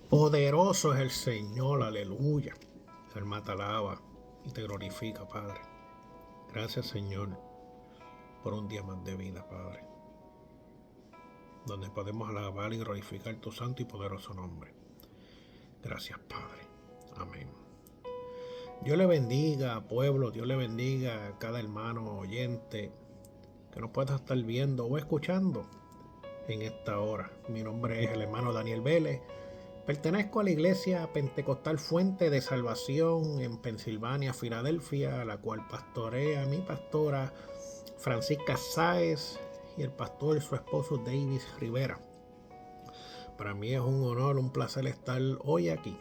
Poderoso es el Señor, aleluya. El alma te alaba y te glorifica, Padre. Gracias, Señor, por un día más de vida, Padre, donde podemos alabar y glorificar tu santo y poderoso nombre. Gracias, Padre. Amén. Dios le bendiga, pueblo, Dios le bendiga a cada hermano oyente que nos pueda estar viendo o escuchando en esta hora. Mi nombre es el hermano Daniel Vélez. Pertenezco a la Iglesia Pentecostal Fuente de Salvación en Pensilvania, Filadelfia, la cual pastorea mi pastora Francisca Sáez y el pastor su esposo Davis Rivera. Para mí es un honor, un placer estar hoy aquí,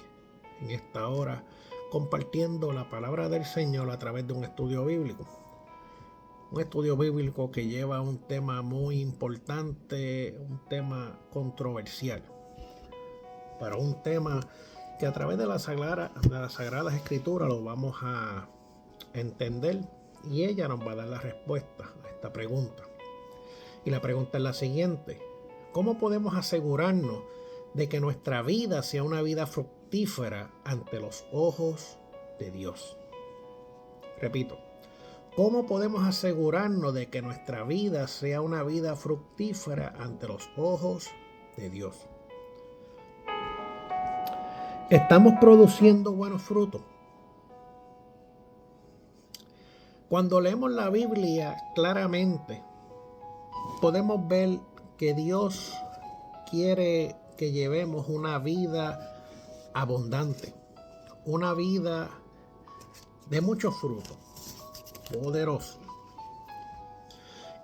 en esta hora, compartiendo la palabra del Señor a través de un estudio bíblico. Un estudio bíblico que lleva un tema muy importante, un tema controversial, pero un tema que a través de las Sagradas Escrituras lo vamos a entender y ella nos va a dar la respuesta a esta pregunta. Y la pregunta es la siguiente: ¿cómo podemos asegurarnos de que nuestra vida sea una vida fructífera ante los ojos de Dios? Repito, ¿cómo podemos asegurarnos de que nuestra vida sea una vida fructífera ante los ojos de Dios? ¿Estamos produciendo buenos frutos? Cuando leemos la Biblia claramente, podemos ver que Dios quiere que llevemos una vida abundante, una vida de muchos frutos, poderoso.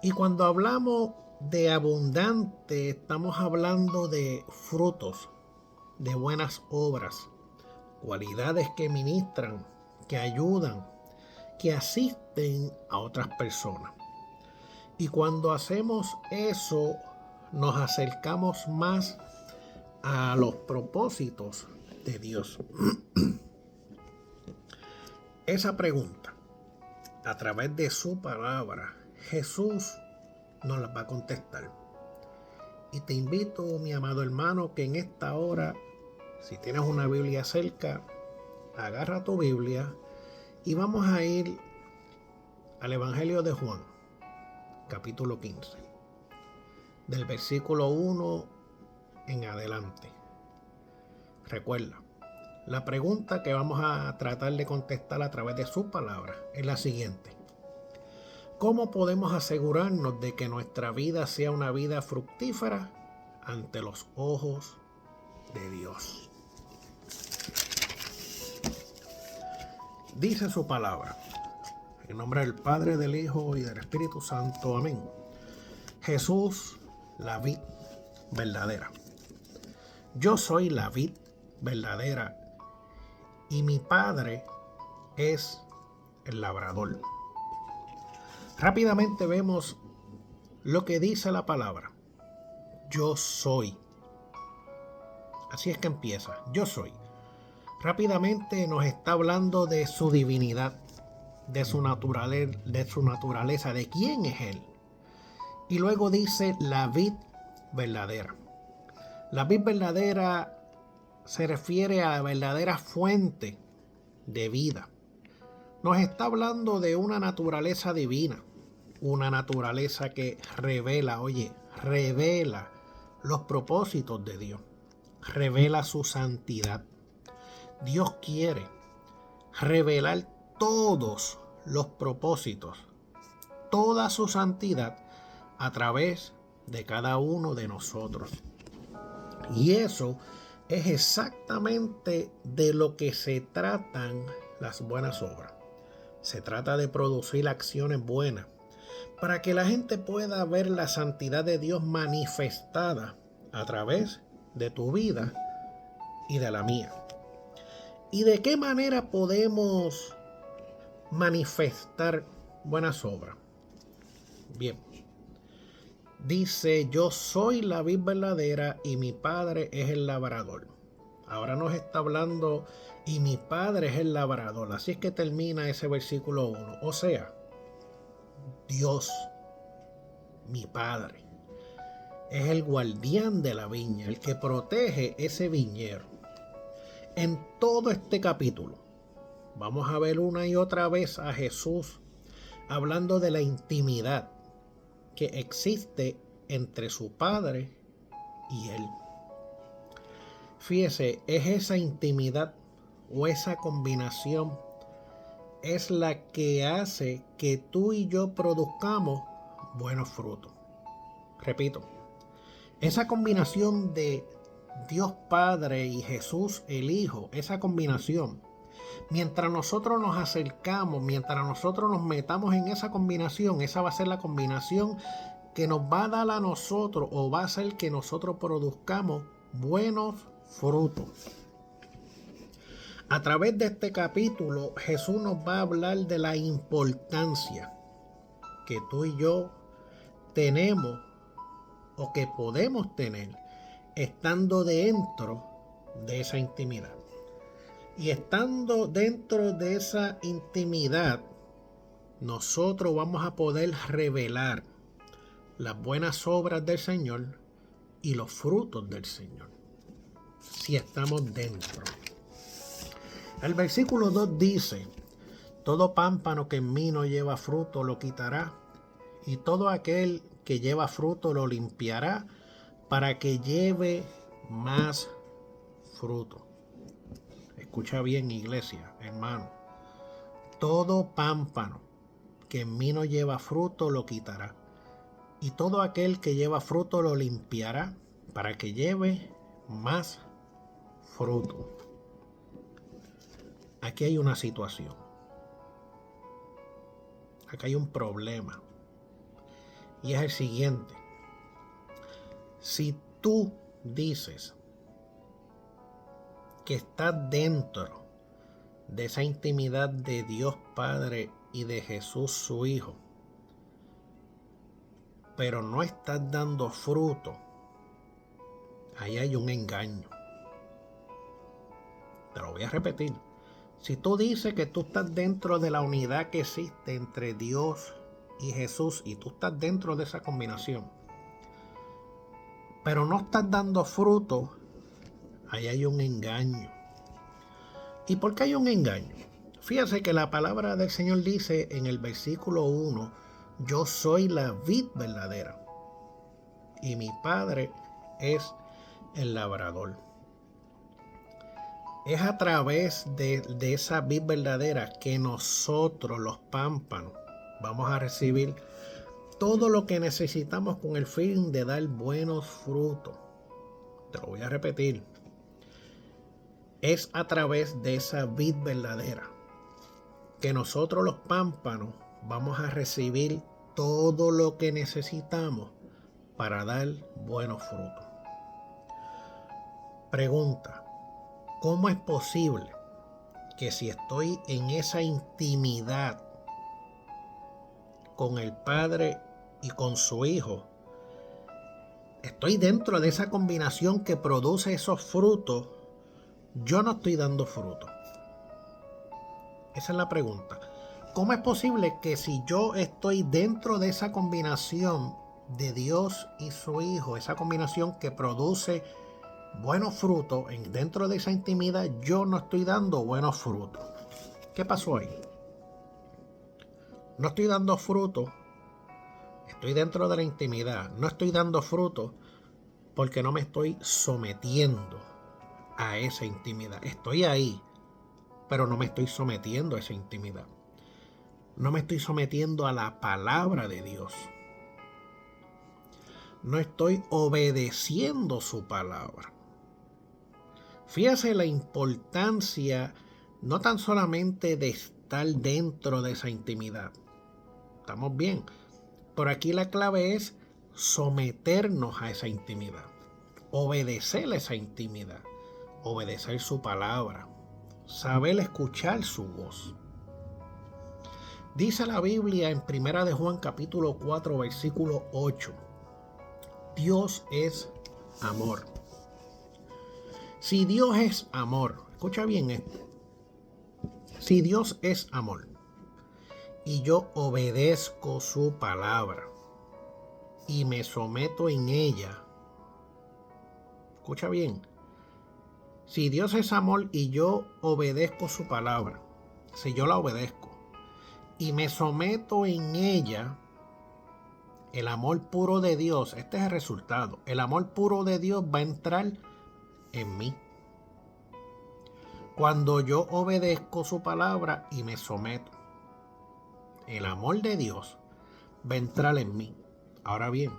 Y cuando hablamos de abundante, estamos hablando de frutos, de buenas obras, cualidades que ministran, que ayudan, que asisten a otras personas. Y cuando hacemos eso, nos acercamos más a los propósitos de Dios. Esa pregunta, a través de su palabra, Jesús nos la va a contestar. Y te invito, mi amado hermano, que en esta hora, si tienes una Biblia cerca, agarra tu Biblia y vamos a ir al Evangelio de Juan, capítulo 15, del versículo 1 en adelante. Recuerda, la pregunta que vamos a tratar de contestar a través de su palabra es la siguiente: ¿cómo podemos asegurarnos de que nuestra vida sea una vida fructífera ante los ojos de Dios? Dice su palabra, en nombre del Padre, del Hijo y del Espíritu Santo. Amén. Jesús, la vid verdadera. Yo soy la vid verdadera y mi Padre es el labrador. Rápidamente vemos lo que dice la palabra. Yo soy. Así es que empieza. Yo soy. Rápidamente nos está hablando de su divinidad, de su naturaleza, de quién es Él. Y luego dice la vid verdadera. La vid verdadera se refiere a la verdadera fuente de vida. Nos está hablando de una naturaleza divina, una naturaleza que revela los propósitos de Dios, revela su santidad. Dios quiere revelar todos los propósitos, toda su santidad a través de cada uno de nosotros. Y eso es exactamente de lo que se tratan las buenas obras. Se trata de producir acciones buenas para que la gente pueda ver la santidad de Dios manifestada a través de tu vida y de la mía. ¿Y de qué manera podemos manifestar buenas obras? Bien, dice: yo soy la vid verdadera y mi Padre es el labrador. Ahora nos está hablando y mi Padre es el labrador. Así es que termina ese versículo 1. O sea, Dios, mi Padre, es el guardián de la viña, el que protege ese viñero. En todo este capítulo vamos a ver una y otra vez a Jesús hablando de la intimidad que existe entre su Padre y Él. Fíjese, es esa intimidad o esa combinación es la que hace que tú y yo produzcamos buenos frutos. Repito, esa combinación de Dios Padre y Jesús el Hijo, esa combinación, mientras nosotros nos acercamos, mientras nosotros nos metamos en esa combinación, esa va a ser la combinación que nos va a dar a nosotros o va a hacer que nosotros produzcamos buenos frutos. A través de este capítulo, Jesús nos va a hablar de la importancia que tú y yo tenemos o que podemos tener estando dentro de esa intimidad. Y estando dentro de esa intimidad, nosotros vamos a poder revelar las buenas obras del Señor y los frutos del Señor, si estamos dentro. El versículo 2 dice: todo pámpano que en mí no lleva fruto lo quitará, y todo aquel que lleva fruto lo limpiará, para que lleve más fruto. Escucha bien, iglesia, hermano. Todo pámpano que en mí no lleva fruto lo quitará, y todo aquel que lleva fruto lo limpiará, para que lleve más fruto. Aquí hay una situación. Aquí hay un problema. Y es el siguiente. Si tú dices que estás dentro de esa intimidad de Dios Padre y de Jesús su Hijo, pero no estás dando fruto, ahí hay un engaño. Te lo voy a repetir. Si tú dices que tú estás dentro de la unidad que existe entre Dios y Jesús, y tú estás dentro de esa combinación, pero no estás dando fruto, ahí hay un engaño. ¿Y por qué hay un engaño? Fíjate que la palabra del Señor dice en el versículo 1: yo soy la vid verdadera y mi Padre es el labrador. Es a través de esa vid verdadera que nosotros, los pámpanos, vamos a recibir todo lo que necesitamos con el fin de dar buenos frutos. Te lo voy a repetir. Es a través de esa vid verdadera que nosotros, los pámpanos, vamos a recibir todo lo que necesitamos para dar buenos frutos. Pregunta: ¿cómo es posible que si estoy en esa intimidad con el Padre y con su Hijo, estoy dentro de esa combinación que produce esos frutos, yo no estoy dando fruto? Esa es la pregunta. ¿Cómo es posible que si yo estoy dentro de esa combinación de Dios y su Hijo, esa combinación que produce buenos frutos, dentro de esa intimidad, yo no estoy dando buenos frutos? ¿Qué pasó ahí? No estoy dando fruto, estoy dentro de la intimidad, no estoy dando fruto porque no me estoy sometiendo a esa intimidad. Estoy ahí, pero no me estoy sometiendo a esa intimidad. No me estoy sometiendo a la palabra de Dios. No estoy obedeciendo su palabra. Fíjese la importancia no tan solamente de estar dentro de esa intimidad. Estamos bien. Por aquí la clave es someternos a esa intimidad. Obedecer esa intimidad. Obedecer su palabra. Saber escuchar su voz. Dice la Biblia en 1 de Juan capítulo 4 versículo 8. Dios es amor. Si Dios es amor, escucha bien esto. Si Dios es amor y yo obedezco su palabra y me someto en ella, escucha bien. Si Dios es amor y yo obedezco su palabra, si yo la obedezco y me someto en ella, el amor puro de Dios, este es el resultado, el amor puro de Dios va a entrar en mí. Cuando yo obedezco su palabra y me someto, el amor de Dios va a entrar en mí. Ahora bien,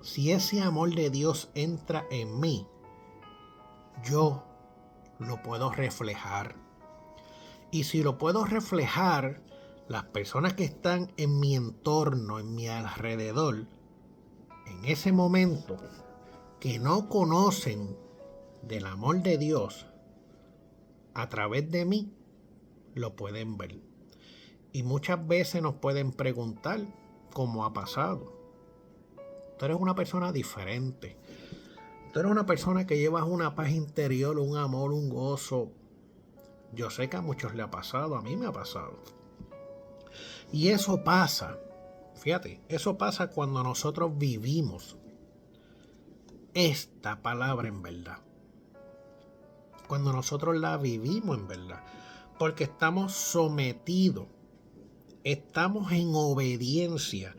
si ese amor de Dios entra en mí, yo lo puedo reflejar. Y si lo puedo reflejar, las personas que están en mi entorno, en mi alrededor, en ese momento, que no conocen del amor de Dios, a través de mí, lo pueden ver. Y muchas veces nos pueden preguntar, ¿cómo ha pasado? Tú eres una persona diferente. Tú eres una persona que llevas una paz interior, un amor, un gozo. Yo sé que a muchos le ha pasado, a mí me ha pasado. Y eso pasa, fíjate, eso pasa cuando nosotros vivimos esta palabra en verdad. Cuando nosotros la vivimos en verdad. Porque estamos sometidos, estamos en obediencia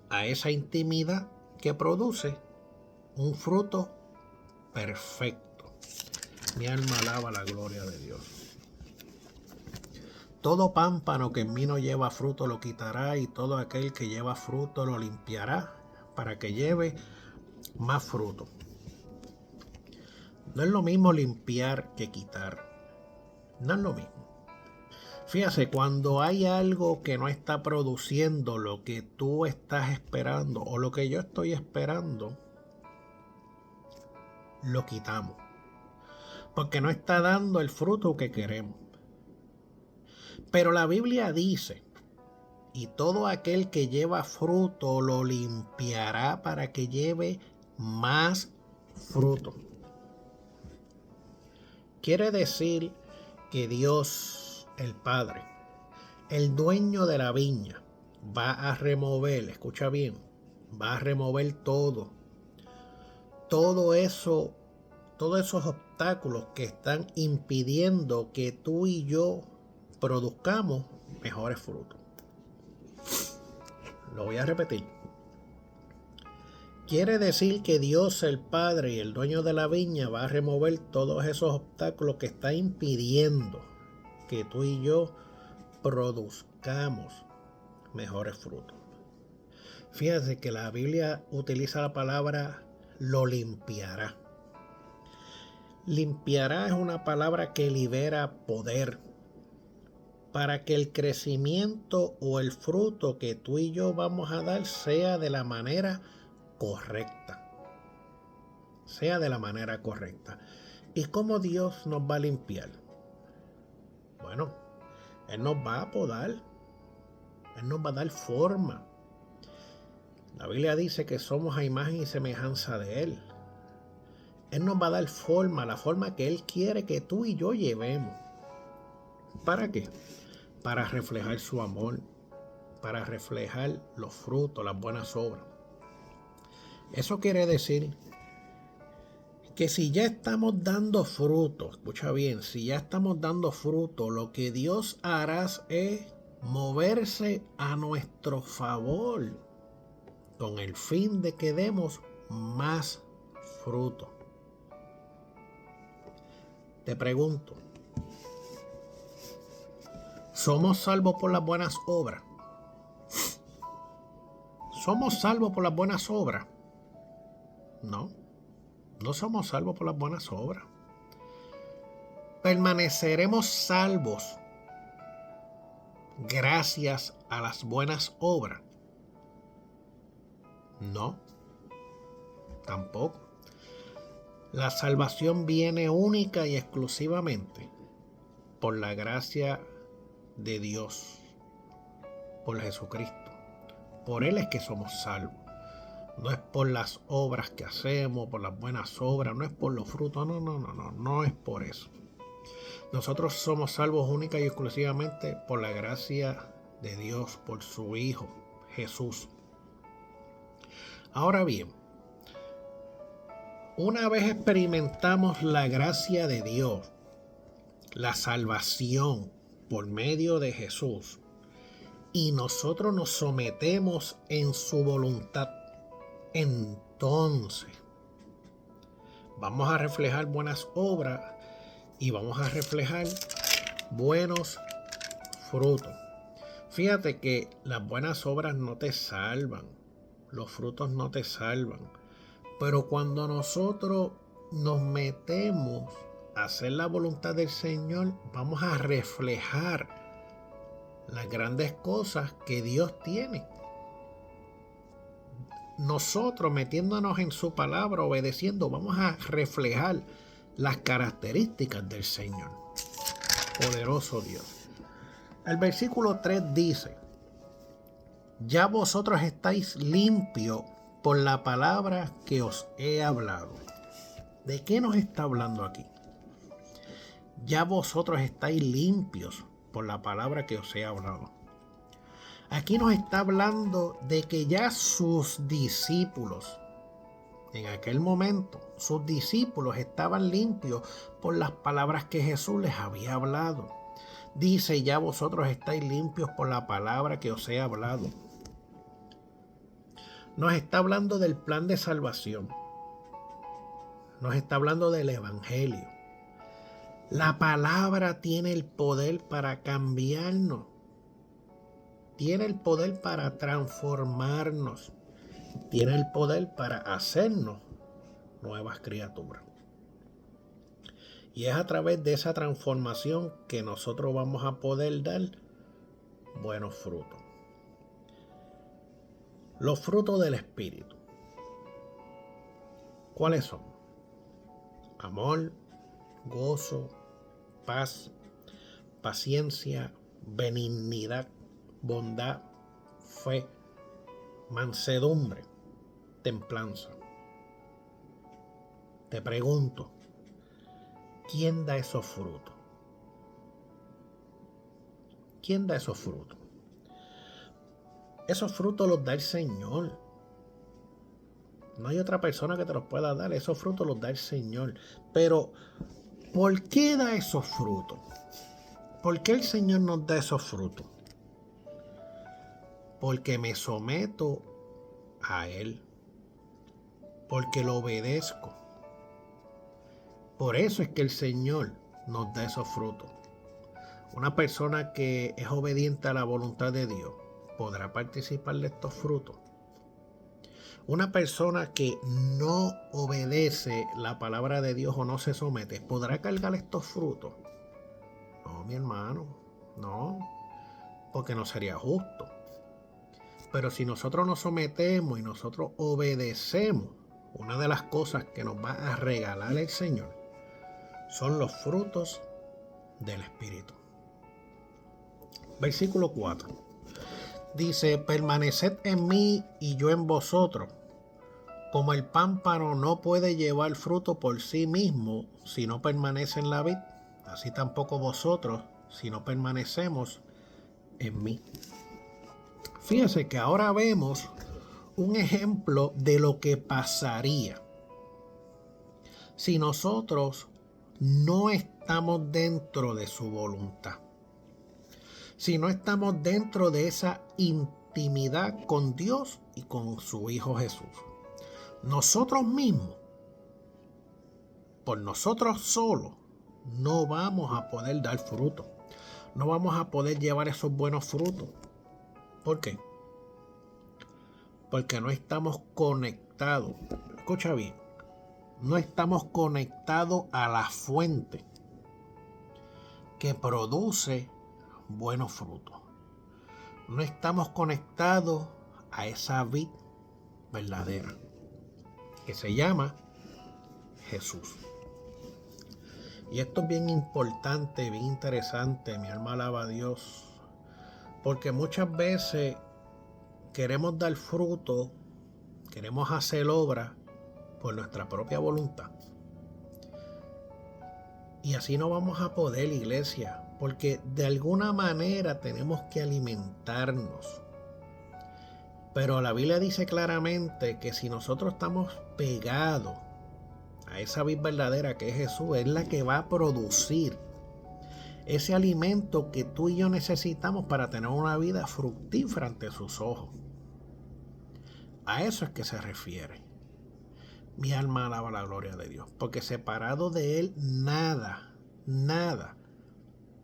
a esa intimidad que produce un fruto perfecto. Mi alma alaba la gloria de Dios. Todo pámpano que en mí no lleva fruto lo quitará, y todo aquel que lleva fruto lo limpiará para que lleve más fruto. No es lo mismo limpiar que quitar. No es lo mismo. Fíjate, cuando hay algo que no está produciendo lo que tú estás esperando o lo que yo estoy esperando, lo quitamos. Porque no está dando el fruto que queremos. Pero la Biblia dice, y todo aquel que lleva fruto lo limpiará para que lleve más fruto. Quiere decir que Dios, el Padre, el dueño de la viña, va a remover, escucha bien, va a remover todo eso, todos esos obstáculos que están impidiendo que tú y yo produzcamos mejores frutos. Lo voy a repetir. Quiere decir que Dios, el Padre y el dueño de la viña, va a remover todos esos obstáculos que están impidiendo que tú y yo produzcamos mejores frutos. Fíjate que la Biblia utiliza la palabra lo limpiará. Limpiará es una palabra que libera poder para que el crecimiento o el fruto que tú y yo vamos a dar sea de la manera correcta. Sea de la manera correcta. ¿Y cómo Dios nos va a limpiar? Bueno, Él nos va a podar. Él nos va a dar forma. La Biblia dice que somos a imagen y semejanza de Él. Él nos va a dar forma, la forma que Él quiere que tú y yo llevemos. ¿Para qué? Para reflejar su amor, para reflejar los frutos, las buenas obras. Eso quiere decir que si ya estamos dando fruto, escucha bien, si ya estamos dando fruto, lo que Dios hará es moverse a nuestro favor con el fin de que demos más fruto. Te pregunto, ¿somos salvos por las buenas obras? ¿Somos salvos por las buenas obras? No, no somos salvos por las buenas obras. Permaneceremos salvos gracias a las buenas obras. No, tampoco. La salvación viene única y exclusivamente por la gracia de Dios, por Jesucristo. Por Él es que somos salvos. No es por las obras que hacemos, por las buenas obras, no es por los frutos, no es por eso. Nosotros somos salvos única y exclusivamente por la gracia de Dios, por su Hijo, Jesús. Ahora bien, Una vez experimentamos la gracia de Dios, la salvación por medio de Jesús, y nosotros nos sometemos en su voluntad, entonces vamos a reflejar buenas obras y vamos a reflejar buenos frutos. Fíjate que las buenas obras no te salvan, los frutos no te salvan, pero cuando nosotros nos metemos a hacer la voluntad del Señor, vamos a reflejar las grandes cosas que Dios tiene. Nosotros metiéndonos en su palabra, obedeciendo, vamos a reflejar las características del Señor. Poderoso Dios. El versículo 3 dice: ya vosotros estáis limpios por la palabra que os he hablado. ¿De qué nos está hablando aquí? Ya vosotros estáis limpios por la palabra que os he hablado. Aquí nos está hablando de que ya sus discípulos, en aquel momento, sus discípulos estaban limpios por las palabras que Jesús les había hablado. Dice: ya vosotros estáis limpios por la palabra que os he hablado. Nos está hablando del plan de salvación. Nos está hablando del evangelio. La palabra tiene el poder para cambiarnos. Tiene el poder para transformarnos. Tiene el poder para hacernos nuevas criaturas. Y es a través de esa transformación que nosotros vamos a poder dar buenos frutos. Los frutos del Espíritu. ¿Cuáles son? Amor, gozo, paz, paciencia, benignidad, bondad, fe, mansedumbre, templanza. Te pregunto, ¿quién da esos frutos? ¿Quién da esos frutos? Esos frutos los da el Señor. No hay otra persona que te los pueda dar. Esos frutos los da el Señor. Pero, ¿por qué da esos frutos? ¿Por qué el Señor nos da esos frutos? Porque me someto a Él. Porque lo obedezco. Por eso es que el Señor nos da esos frutos. Una persona que es obediente a la voluntad de Dios podrá participar de estos frutos. Una persona que no obedece la palabra de Dios o no se somete, ¿podrá cargar estos frutos? No, mi hermano, no, porque no sería justo. Pero si nosotros nos sometemos y nosotros obedecemos, una de las cosas que nos va a regalar el Señor son los frutos del Espíritu. Versículo 4. Dice: permaneced en mí y yo en vosotros. Como el pámpano no puede llevar fruto por sí mismo si no permanece en la vid, así tampoco vosotros si no permanecemos en mí. Fíjense que ahora vemos un ejemplo de lo que pasaría si nosotros no estamos dentro de su voluntad. Si no estamos dentro de esa intimidad con Dios y con su Hijo Jesús. Nosotros mismos, por nosotros solos, no vamos a poder dar fruto. No vamos a poder llevar esos buenos frutos. ¿Por qué? Porque no estamos conectados. Escucha bien. No estamos conectados a la fuente que produce buenos frutos. No estamos conectados a esa vid verdadera que se llama Jesús. Y esto es bien importante, bien interesante. Mi alma alaba a Dios, porque muchas veces queremos dar fruto, queremos hacer obra por nuestra propia voluntad. Y así no vamos a poder, iglesia, porque de alguna manera tenemos que alimentarnos. Pero la Biblia dice claramente que si nosotros estamos pegados a esa vid verdadera que es Jesús, es la que va a producir ese alimento que tú y yo necesitamos para tener una vida fructífera ante sus ojos. A eso es que se refiere. Mi alma alaba la gloria de Dios, porque separado de Él nada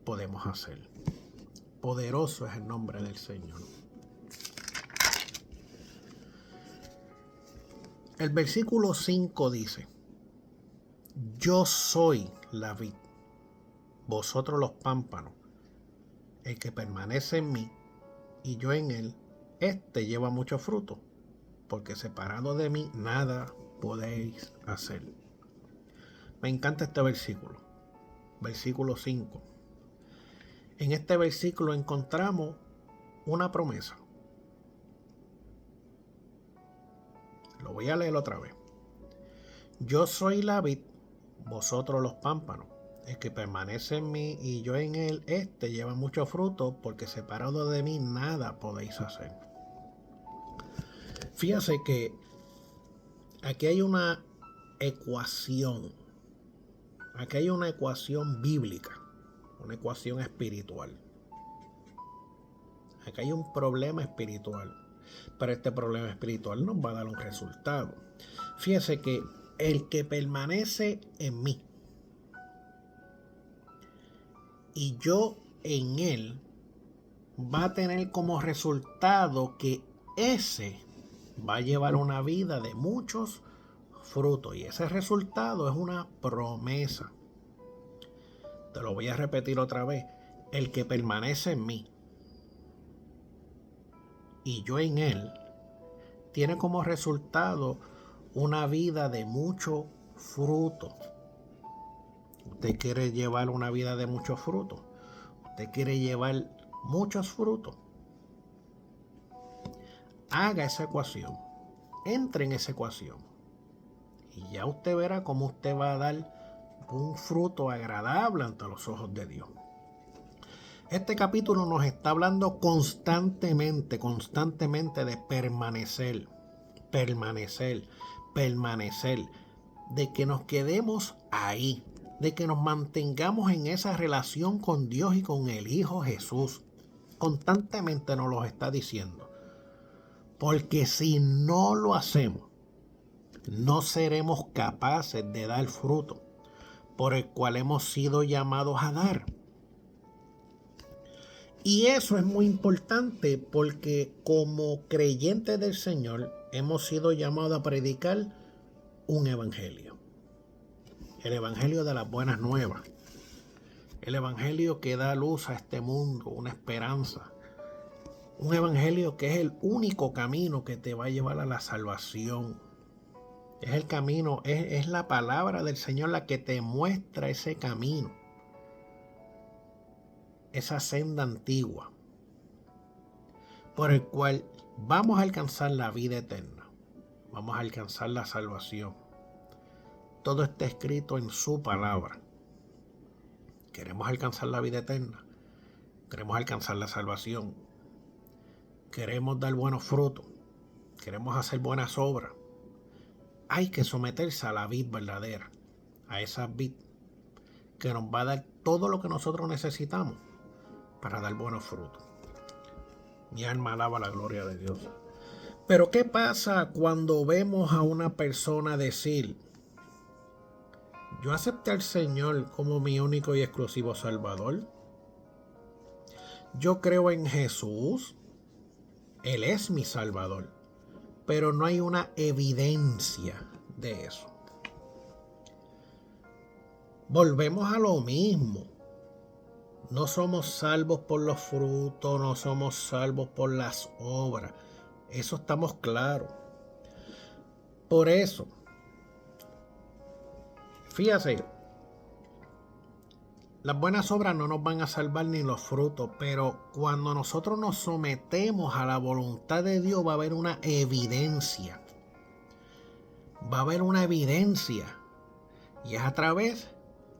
podemos hacer. Poderoso es el nombre del Señor. El versículo 5 dice: yo soy la vid, vosotros los pámpanos. El que permanece en mí y yo en él, éste lleva mucho fruto, porque separado de mí nada podéis hacer. Me encanta este versículo, versículo 5. En este versículo encontramos una promesa. Lo voy a leer otra vez. Yo soy la vid, vosotros los pámpanos. El que permanece en mí y yo en él, éste lleva mucho fruto, porque separado de mí nada podéis hacer. Fíjate que aquí hay una ecuación. Aquí hay una ecuación bíblica, una ecuación espiritual. Aquí hay un problema espiritual. Pero este problema espiritual nos va a dar un resultado. Fíjese que el que permanece en mí y yo en él, va a tener como resultado que ese va a llevar una vida de muchos frutos. Y ese resultado es una promesa. Te lo voy a repetir otra vez. El que permanece en mí y yo en él, tiene como resultado una vida de mucho fruto. Usted quiere llevar una vida de mucho fruto. Usted quiere llevar muchos frutos. Haga esa ecuación. Entre en esa ecuación. Y ya usted verá cómo usted va a dar un fruto agradable ante los ojos de Dios. Este capítulo nos está hablando constantemente de permanecer, de que nos quedemos ahí, de que nos mantengamos en esa relación con Dios y con el Hijo Jesús. Constantemente nos lo está diciendo. Porque si no lo hacemos, no seremos capaces de dar fruto por el cual hemos sido llamados a dar. Y eso es muy importante porque como creyentes del Señor hemos sido llamados a predicar un evangelio. El evangelio de las buenas nuevas. El evangelio que da luz a este mundo, una esperanza. Un evangelio que es el único camino que te va a llevar a la salvación. Es el camino, es la palabra del Señor la que te muestra ese camino. Esa senda antigua por el cual vamos a alcanzar la vida eterna, vamos a alcanzar la salvación. Todo está escrito en su palabra. Queremos alcanzar la vida eterna, queremos alcanzar la salvación, queremos dar buenos frutos, queremos hacer buenas obras. Hay que someterse a la vid verdadera, a esa vid que nos va a dar todo lo que nosotros necesitamos para dar buenos frutos. Mi alma alaba la gloria de Dios. Pero ¿qué pasa cuando vemos a una persona decir: yo acepté al Señor como mi único y exclusivo Salvador? Yo creo en Jesús. Él es mi Salvador. Pero no hay una evidencia de eso. Volvemos a lo mismo. No somos salvos por los frutos, no somos salvos por las obras. Eso estamos claros. Por eso, fíjate, las buenas obras no nos van a salvar ni los frutos, pero cuando nosotros nos sometemos a la voluntad de Dios va a haber una evidencia. Va a haber una evidencia. Y es a través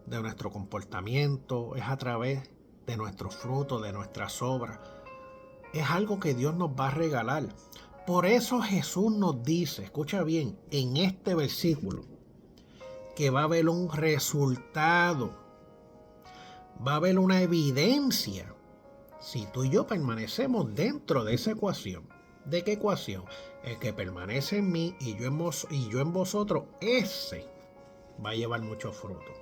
de nuestro comportamiento, es a través de nuestros frutos, de nuestras obras. Es algo que Dios nos va a regalar. Por eso Jesús nos dice, escucha bien, en este versículo, que va a haber un resultado, va a haber una evidencia si tú y yo permanecemos dentro de esa ecuación. ¿De qué ecuación? El que permanece en mí y yo en vosotros, ese va a llevar mucho fruto.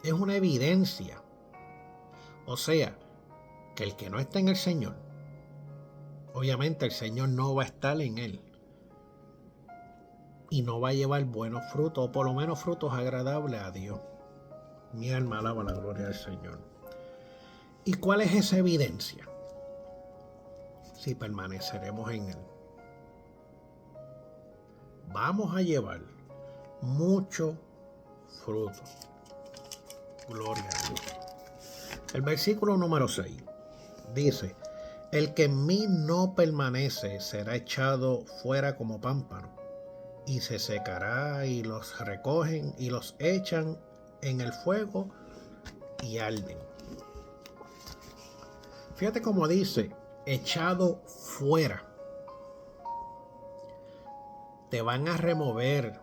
Es una evidencia. O sea, que el que no está en el Señor, obviamente el Señor no va a estar en él. Y no va a llevar buenos frutos, o por lo menos frutos agradables a Dios. Mi alma alaba la gloria del Señor. ¿Y cuál es esa evidencia? Si permaneceremos en Él. Vamos a llevar mucho fruto. Gloria a Dios. El versículo número 6 dice: el que en mí no permanece será echado fuera como pámpano, y se secará, y los recogen y los echan en el fuego y arden. Fíjate cómo dice, echado fuera. Te van a remover,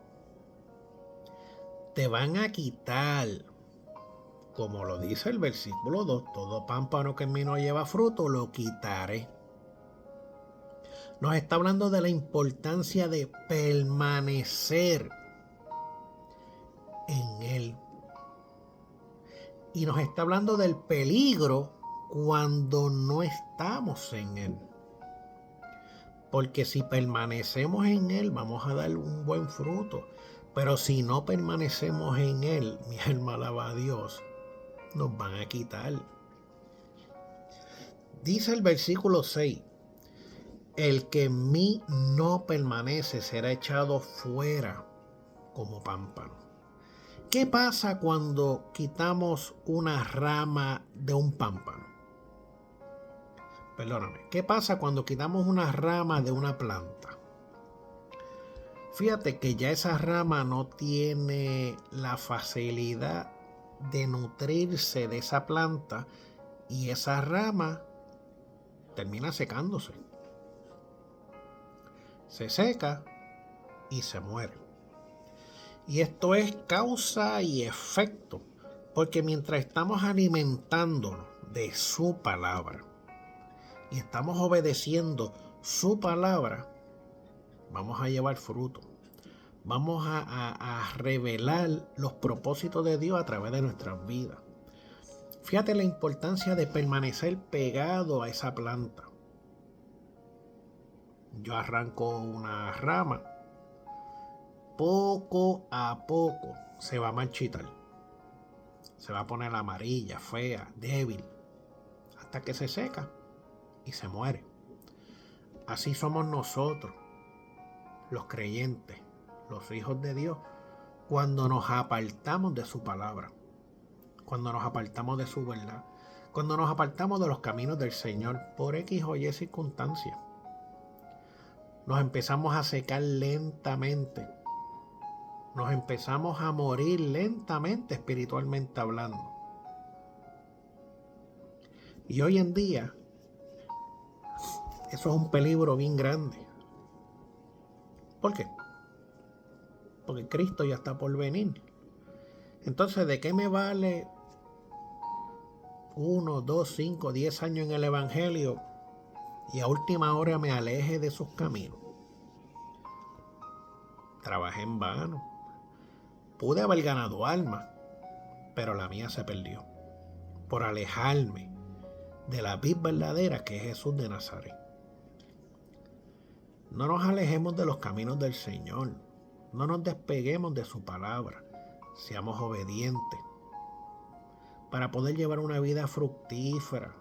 te van a quitar. Como lo dice el versículo 2, todo pámpano que en mí no lleva fruto, lo quitaré. Nos está hablando de la importancia de permanecer en Él. Y nos está hablando del peligro cuando no estamos en Él. Porque si permanecemos en Él, vamos a dar un buen fruto. Pero si no permanecemos en Él, mi alma alaba a Dios, nos van a quitar. Dice el versículo 6, el que en mí no permanece será echado fuera como pámpano. ¿Qué pasa cuando quitamos una rama de un pámpano? Perdóname, ¿qué pasa cuando quitamos una rama de una planta? Fíjate que ya esa rama no tiene la facilidad de nutrirse de esa planta y esa rama termina secándose. Se seca y se muere. Y esto es causa y efecto, porque mientras estamos alimentándonos de su palabra y estamos obedeciendo su palabra, vamos a llevar fruto. Vamos a revelar los propósitos de Dios a través de nuestras vidas. Fíjate la importancia de permanecer pegado a esa planta. Yo arranco una rama, poco a poco se va a marchitar. Se va a poner amarilla, fea, débil, hasta que se seca y se muere. Así somos nosotros, los creyentes, los hijos de Dios, cuando nos apartamos de su palabra, cuando nos apartamos de su verdad, cuando nos apartamos de los caminos del Señor por X o Y circunstancias. Nos empezamos a secar lentamente. Nos empezamos a morir lentamente espiritualmente hablando. Y hoy en día, eso es un peligro bien grande. ¿Por qué? Porque Cristo ya está por venir. Entonces, ¿de qué me vale 1, 2, 5, 10 años en el Evangelio y a última hora me aleje de sus caminos? Trabajé en vano. Pude haber ganado almas, pero la mía se perdió por alejarme de la vid verdadera que es Jesús de Nazaret. No nos alejemos de los caminos del Señor. No nos despeguemos de su palabra. Seamos obedientes para poder llevar una vida fructífera,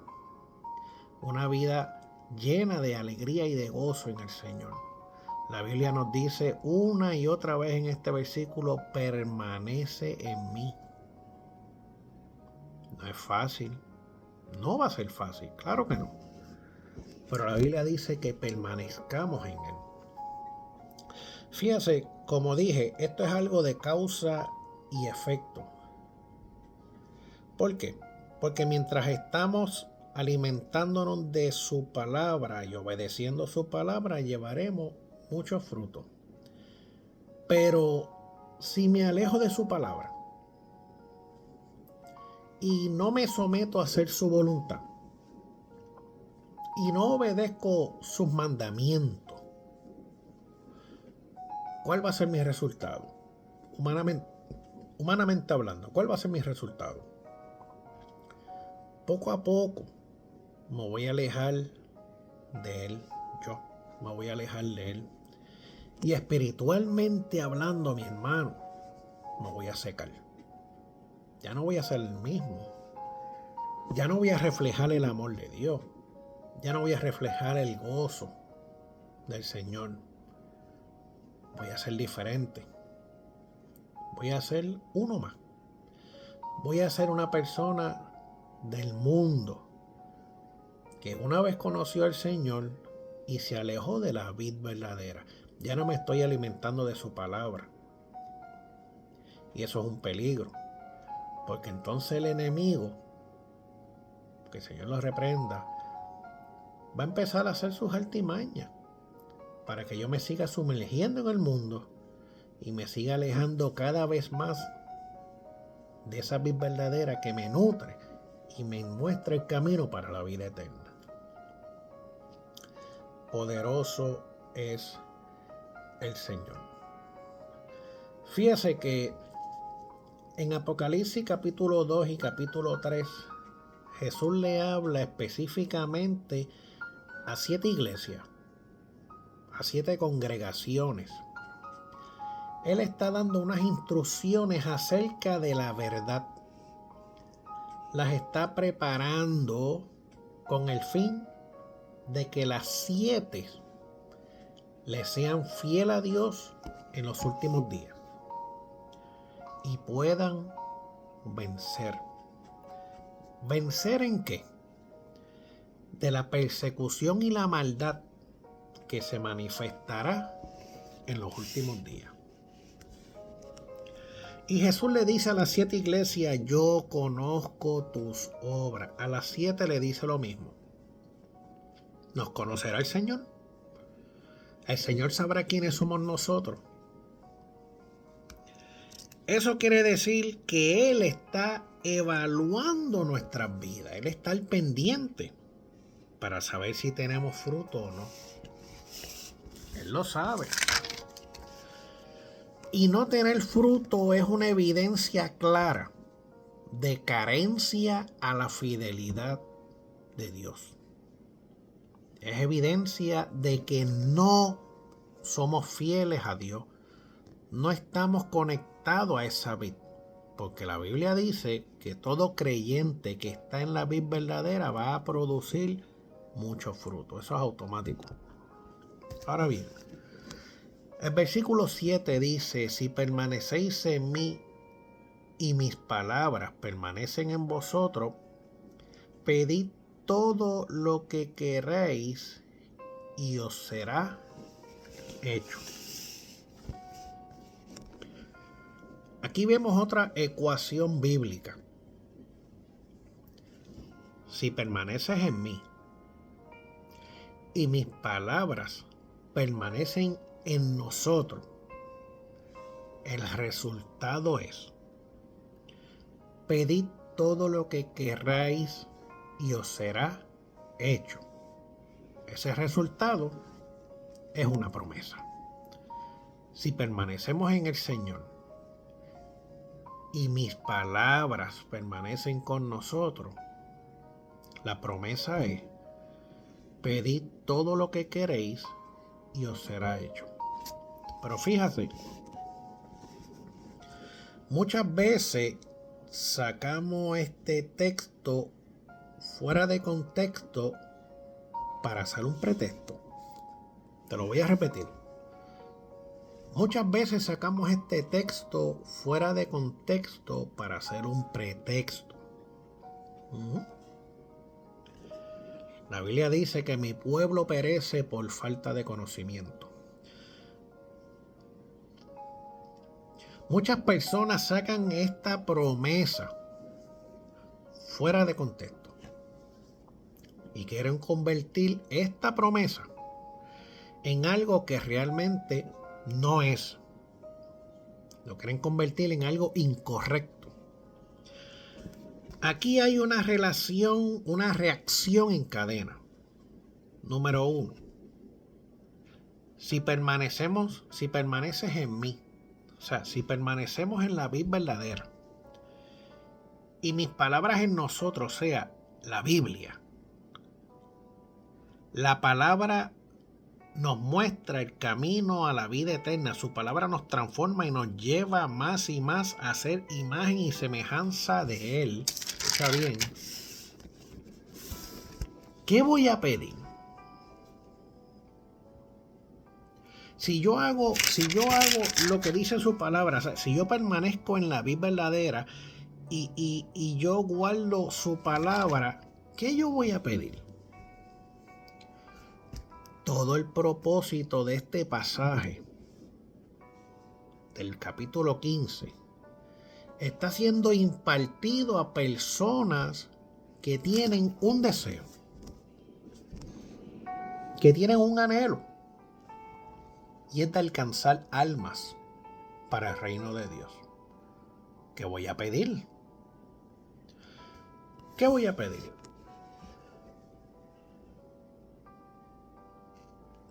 una vida llena de alegría y de gozo en el Señor. La Biblia nos dice una y otra vez en este versículo, permanece en mí. No es fácil, no va a ser fácil, claro que no. Pero la Biblia dice que permanezcamos en Él. Fíjate, como dije, esto es algo de causa y efecto. ¿Por qué? Porque mientras estamos alimentándonos de su palabra y obedeciendo su palabra, llevaremos mucho fruto. Pero si me alejo de su palabra y no me someto a hacer su voluntad y no obedezco sus mandamientos, ¿cuál va a ser mi resultado? Humanamente hablando, ¿cuál va a ser mi resultado? Poco a poco me voy a alejar de él, yo me voy a alejar de él. Y espiritualmente hablando, mi hermano, me voy a secar. Ya no voy a ser el mismo. Ya no voy a reflejar el amor de Dios. Ya no voy a reflejar el gozo del Señor. Voy a ser diferente. Voy a ser uno más. Voy a ser una persona del mundo que una vez conoció al Señor y se alejó de la vid verdadera. Ya no me estoy alimentando de su palabra. Y eso es un peligro. Porque entonces el enemigo, que el Señor lo reprenda, va a empezar a hacer sus artimañas para que yo me siga sumergiendo en el mundo y me siga alejando cada vez más de esa vid verdadera que me nutre y me muestra el camino para la vida eterna. Poderoso es el Señor. Fíjese que en Apocalipsis capítulo 2 y capítulo 3, Jesús le habla específicamente a 7 iglesias, a 7 congregaciones. Él está dando unas instrucciones acerca de la verdad. Las está preparando con el fin de que las 7 le sean fiel a Dios en los últimos días y puedan vencer. ¿Vencer en qué? De la persecución y la maldad que se manifestará en los últimos días. Y Jesús le dice a las 7 iglesias: yo conozco tus obras. A las 7 le dice lo mismo. ¿Nos conocerá el Señor? El Señor sabrá quiénes somos nosotros. Eso quiere decir que Él está evaluando nuestras vidas. Él está al pendiente para saber si tenemos fruto o no. Él lo sabe. Y no tener fruto es una evidencia clara de carencia a la fidelidad de Dios. Es evidencia de que no somos fieles a Dios. No estamos conectados a esa vid. Porque la Biblia dice que todo creyente que está en la vid verdadera va a producir mucho fruto. Eso es automático. Ahora bien, el versículo 7 dice: si permanecéis en mí y mis palabras permanecen en vosotros, pedid todo lo que queréis y os será hecho. Aquí vemos otra ecuación bíblica. Si permaneces en mí y mis palabras permanecen en nosotros, el resultado es: pedid todo lo que queráis y os será hecho. Ese resultado es una promesa. Si permanecemos en el Señor y mis palabras permanecen con nosotros, la promesa es: pedid todo lo que queréis y os será hecho. Pero fíjate, muchas veces sacamos este texto fuera de contexto para hacer un pretexto. Te lo voy a repetir. Muchas veces sacamos este texto fuera de contexto para hacer un pretexto. La Biblia dice que mi pueblo perece por falta de conocimiento. Muchas personas sacan esta promesa fuera de contexto y quieren convertir esta promesa en algo que realmente no es. Lo quieren convertir en algo incorrecto. Aquí hay una relación, una reacción en cadena. Número 1. Si permaneces en mí, o sea, si permanecemos en la vid verdadera y mis palabras en nosotros, o sea, la Biblia, la palabra nos muestra el camino a la vida eterna. Su palabra nos transforma y nos lleva más y más a ser imagen y semejanza de Él. Está bien. ¿Qué voy a pedir? Si yo hago lo que dice su palabra, o sea, si yo permanezco en la vid verdadera y yo guardo su palabra, ¿qué yo voy a pedir? Todo el propósito de este pasaje del capítulo 15 está siendo impartido a personas que tienen un deseo, que tienen un anhelo, y es de alcanzar almas para el reino de Dios. ¿Qué voy a pedir? ¿Qué voy a pedir?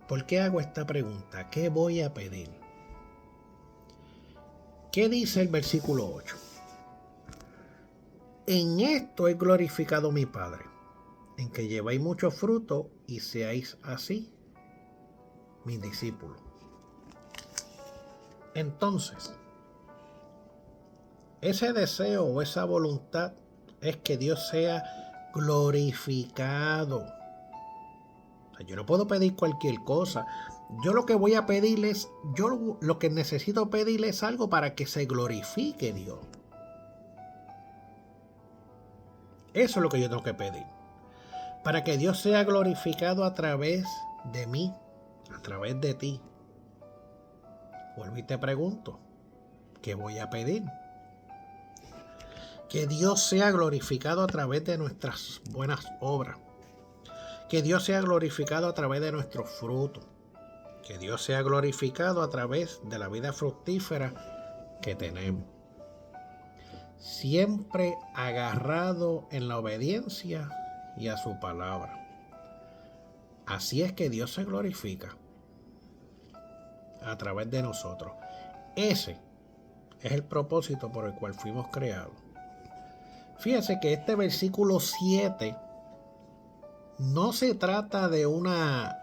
¿Por qué hago esta pregunta? ¿Qué voy a pedir? ¿Qué dice el versículo 8? En esto he glorificado mi Padre, en que llevéis mucho fruto y seáis así mis discípulos. Entonces, ese deseo o esa voluntad es que Dios sea glorificado. O sea, yo no puedo pedir cualquier cosa. Yo lo que voy a pedirle es, yo lo que necesito pedirle es algo para que se glorifique Dios. Eso es lo que yo tengo que pedir. Para que Dios sea glorificado a través de mí, a través de ti. Vuelvo y te pregunto, ¿qué voy a pedir? Que Dios sea glorificado a través de nuestras buenas obras. Que Dios sea glorificado a través de nuestros frutos. Que Dios sea glorificado a través de la vida fructífera que tenemos. Siempre agarrado en la obediencia y a su palabra. Así es que Dios se glorifica a través de nosotros. Ese es el propósito por el cual fuimos creados. Fíjense que este versículo 7 no se trata de una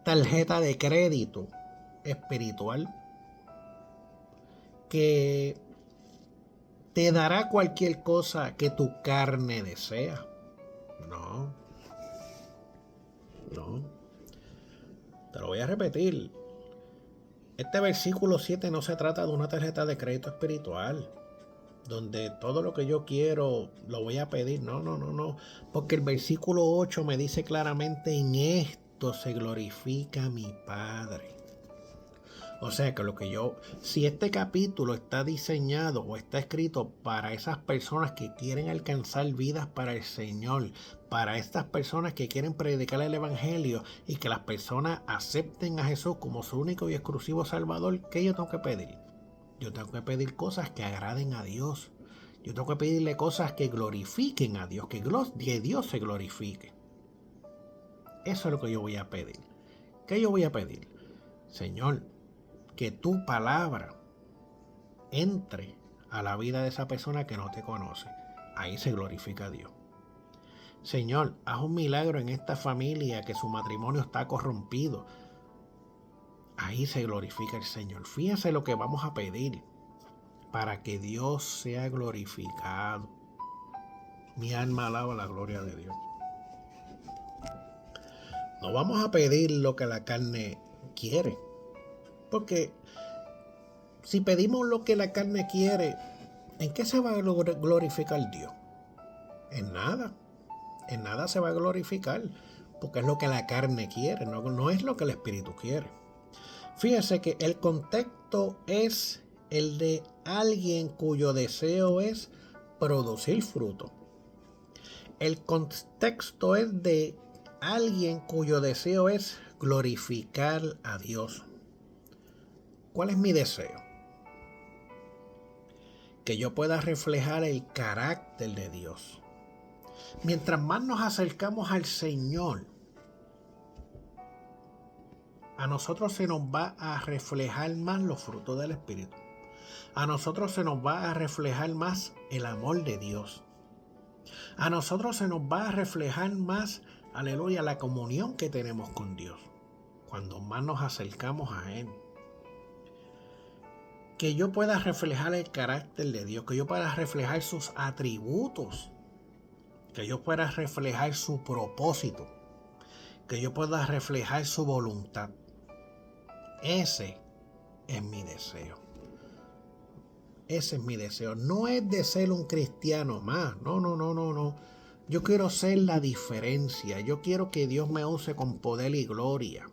tarjeta de crédito espiritual que te dará cualquier cosa que tu carne desea. No. Te lo voy a repetir. Este versículo 7 no se trata de una tarjeta de crédito espiritual, donde todo lo que yo quiero lo voy a pedir. No. Porque el versículo 8 me dice claramente: en esto se glorifica mi Padre. O sea que si este capítulo está diseñado o está escrito para esas personas que quieren alcanzar vidas para el Señor, para estas personas que quieren predicar el Evangelio y que las personas acepten a Jesús como su único y exclusivo Salvador, ¿qué yo tengo que pedir? Yo tengo que pedir cosas que agraden a Dios. Yo tengo que pedirle cosas que glorifiquen a Dios, que Dios se glorifique. Eso es lo que yo voy a pedir. ¿Qué yo voy a pedir? Señor, que tu palabra entre a la vida de esa persona que no te conoce. Ahí se glorifica a Dios. Señor, haz un milagro en esta familia que su matrimonio está corrompido. Ahí se glorifica el Señor. Fíjense lo que vamos a pedir para que Dios sea glorificado. Mi alma alaba la gloria de Dios. No vamos a pedir lo que la carne quiere. Porque si pedimos lo que la carne quiere, ¿en qué se va a glorificar Dios? En nada. En nada se va a glorificar. Porque es lo que la carne quiere, no es lo que el Espíritu quiere. Fíjese que el contexto es el de alguien cuyo deseo es producir fruto. El contexto es de alguien cuyo deseo es glorificar a Dios. ¿Cuál es mi deseo? que yo pueda reflejar el carácter de Dios. Mientras más nos acercamos al Señor, a nosotros se nos va a reflejar más los frutos del Espíritu. A nosotros se nos va a reflejar más el amor de Dios. A nosotros se nos va a reflejar más, aleluya, la comunión que tenemos con Dios. Cuando más nos acercamos a Él. Que yo pueda reflejar el carácter de Dios, que yo pueda reflejar sus atributos, que yo pueda reflejar su propósito, que yo pueda reflejar su voluntad. Ese es mi deseo. Ese es mi deseo. No es de ser un cristiano más. No. Yo quiero ser la diferencia. Yo quiero que Dios me use con poder y gloria.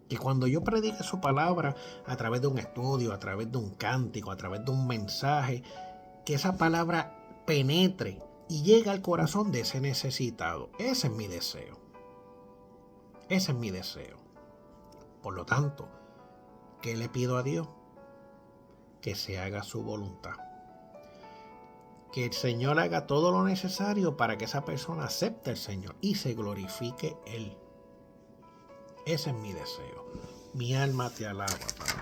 Que cuando yo predique su palabra a través de un estudio, a través de un cántico, a través de un mensaje, que esa palabra penetre y llegue al corazón de ese necesitado. Ese es mi deseo. Ese es mi deseo. Por lo tanto, ¿qué le pido a Dios? Que se haga su voluntad. Que el Señor haga todo lo necesario para que esa persona acepte al Señor y se glorifique Él. Ese es mi deseo. Mi alma te alaba, Padre.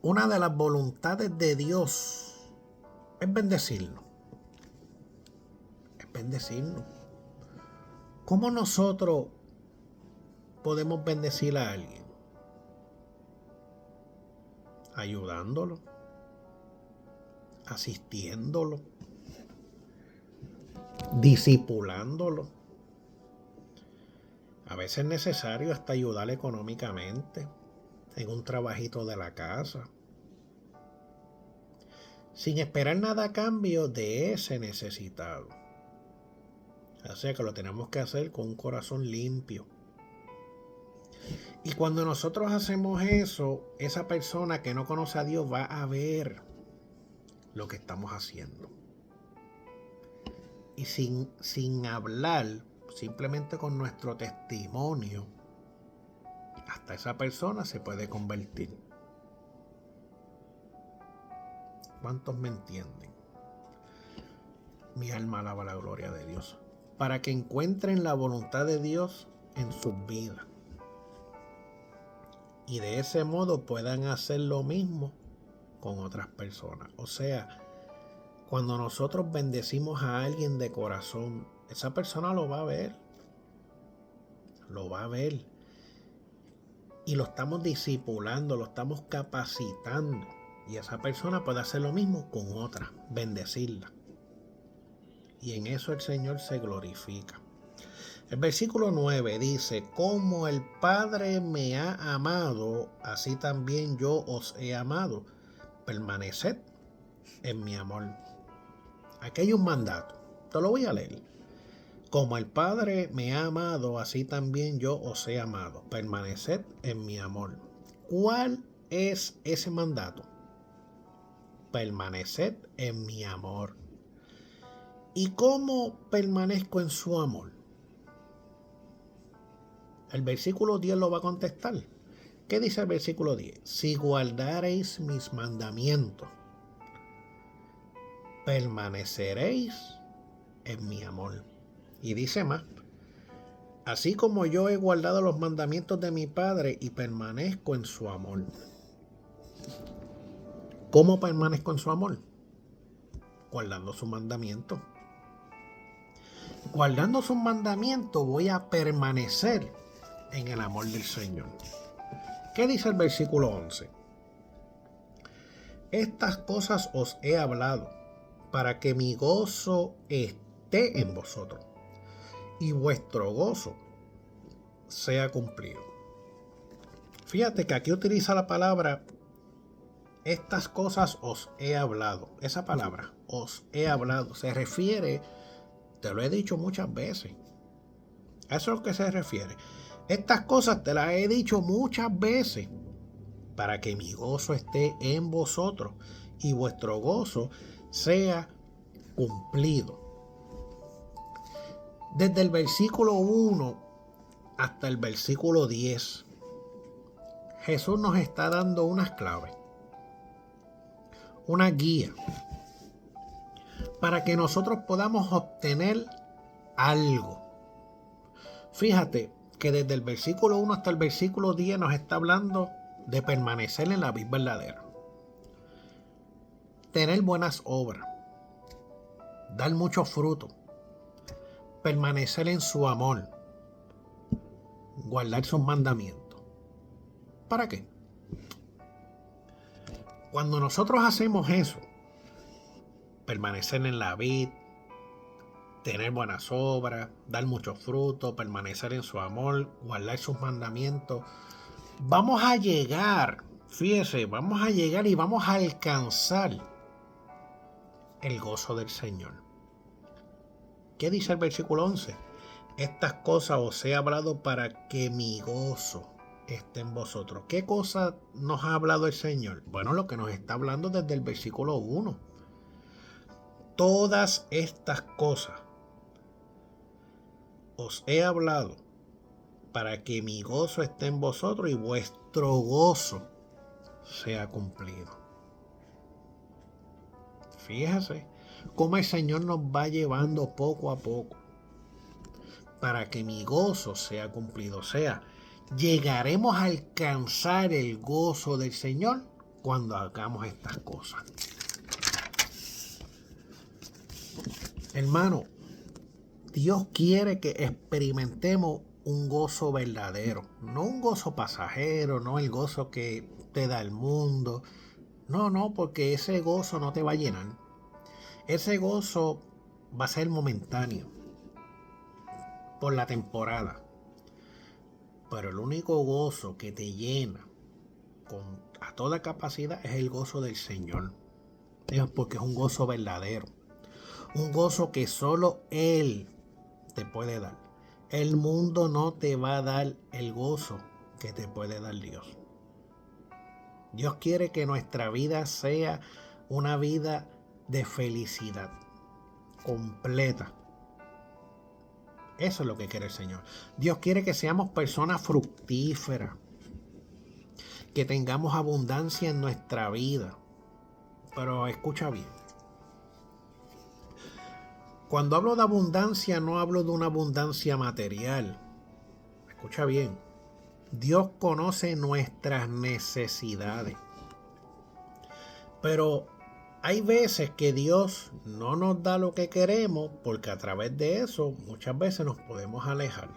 Una de las voluntades de Dios es bendecirnos. Es bendecirnos. ¿Cómo nosotros podemos bendecir a alguien? Ayudándolo, asistiéndolo, discipulándolo. A veces es necesario hasta ayudar económicamente en un trabajito de la casa, sin esperar nada a cambio de ese necesitado. O sea que lo tenemos que hacer con un corazón limpio. Y cuando nosotros hacemos eso, esa persona que no conoce a Dios va a ver lo que estamos haciendo. Y sin hablar, simplemente con nuestro testimonio, hasta esa persona se puede convertir. ¿Cuántos me entienden? Mi alma alaba la gloria de Dios. Para que encuentren la voluntad de Dios en sus vidas. Y de ese modo puedan hacer lo mismo con otras personas. O sea, cuando nosotros bendecimos a alguien de corazón, esa persona lo va a ver. Lo va a ver. Y lo estamos discipulando, lo estamos capacitando. Y esa persona puede hacer lo mismo con otra, bendecirla. Y en eso el Señor se glorifica. El versículo 9 dice: como el Padre me ha amado, así también yo os he amado. Permaneced en mi amor. Aquí hay un mandato. Te lo voy a leer. Como el Padre me ha amado, así también yo os he amado. Permaneced en mi amor. ¿Cuál es ese mandato? Permaneced en mi amor. ¿Y cómo permanezco en su amor? El versículo 10 lo va a contestar. ¿Qué dice el versículo 10? Si guardareis mis mandamientos, permaneceréis en mi amor. Y dice más: así como yo he guardado los mandamientos de mi Padre y permanezco en su amor. ¿Cómo permanezco en su amor? Guardando sus mandamientos. Guardando sus mandamientos voy a permanecer en el amor del Señor. ¿Qué dice el versículo 11? Estas cosas os he hablado para que mi gozo esté en vosotros y vuestro gozo sea cumplido. Fíjate que aquí utiliza la palabra estas cosas os he hablado. Esa palabra, os he hablado, se refiere, te lo he dicho muchas veces. A eso es lo que se refiere. Estas cosas te las he dicho muchas veces para que mi gozo esté en vosotros y vuestro gozo sea cumplido. Desde el versículo 1 hasta el versículo 10, Jesús nos está dando unas claves, una guía, para que nosotros podamos obtener algo. Fíjate que desde el versículo 1 hasta el versículo 10 nos está hablando de permanecer en la vida verdadera, tener buenas obras, dar mucho fruto, permanecer en su amor, guardar sus mandamientos. ¿Para qué? Cuando nosotros hacemos eso, permanecer en la vid, tener buenas obras, dar mucho fruto, permanecer en su amor, guardar sus mandamientos, vamos a llegar, fíjese, vamos a llegar y vamos a alcanzar el gozo del Señor. ¿Qué dice el versículo 11? Estas cosas os he hablado para que mi gozo esté en vosotros. ¿Qué cosa nos ha hablado el Señor? Bueno, lo que nos está hablando desde el versículo 1. Todas estas cosas os he hablado para que mi gozo esté en vosotros y vuestro gozo sea cumplido. Fíjese cómo el Señor nos va llevando poco a poco para que mi gozo sea cumplido. O sea, llegaremos a alcanzar el gozo del Señor cuando hagamos estas cosas. Hermano, Dios quiere que experimentemos un gozo verdadero, no un gozo pasajero, no el gozo que te da el mundo. No, porque ese gozo no te va a llenar. Ese gozo va a ser momentáneo, por la temporada. Pero el único gozo que te llena a toda capacidad es el gozo del Señor. Es porque es un gozo verdadero. Un gozo que solo Él te puede dar. El mundo no te va a dar el gozo que te puede dar Dios. Dios quiere que nuestra vida sea una vida de felicidad completa. Eso es lo que quiere el Señor. Dios quiere que seamos personas fructíferas, que tengamos abundancia en nuestra vida. Pero escucha bien. Cuando hablo de abundancia, no hablo de una abundancia material. Escucha bien. Dios conoce nuestras necesidades. Pero hay veces que Dios no nos da lo que queremos porque a través de eso muchas veces nos podemos alejar.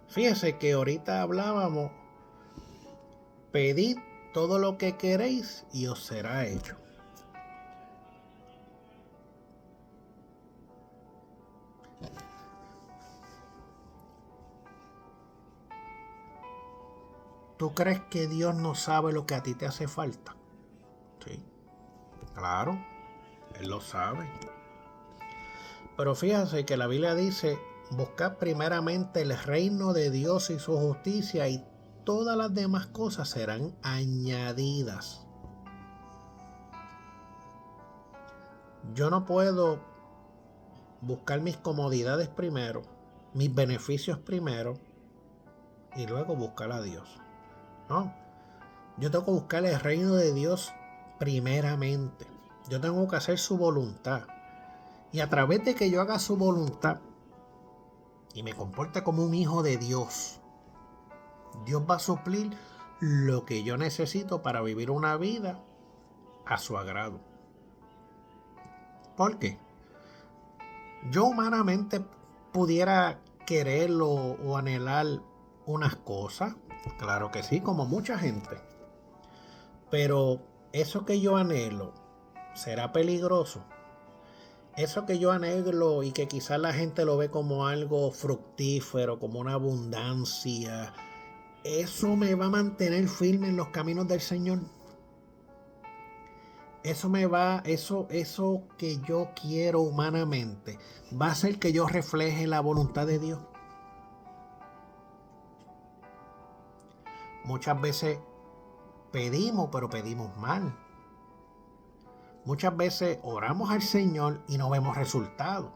Fíjese que ahorita hablábamos, pedid todo lo que queréis y os será hecho. ¿Tú crees que Dios no sabe lo que a ti te hace falta? Sí, claro, Él lo sabe. Pero fíjense que la Biblia dice, buscad primeramente el reino de Dios y su justicia y todas las demás cosas serán añadidas. Yo no puedo buscar mis comodidades primero, mis beneficios primero y luego buscar a Dios. No, yo tengo que buscar el reino de Dios primeramente. Yo tengo que hacer su voluntad. Y a través de que yo haga su voluntad y me comporte como un hijo de Dios, Dios va a suplir lo que yo necesito para vivir una vida a su agrado. ¿Por qué? Yo humanamente pudiera quererlo o anhelar unas cosas, claro que sí, como mucha gente. Pero eso que yo anhelo será peligroso. Eso que yo anhelo y que quizás la gente lo ve como algo fructífero, como una abundancia, ¿eso me va a mantener firme en los caminos del Señor? Eso que yo quiero humanamente, ¿va a hacer que yo refleje la voluntad de Dios? Muchas veces pedimos, pero pedimos mal. Muchas veces oramos al Señor y no vemos resultados.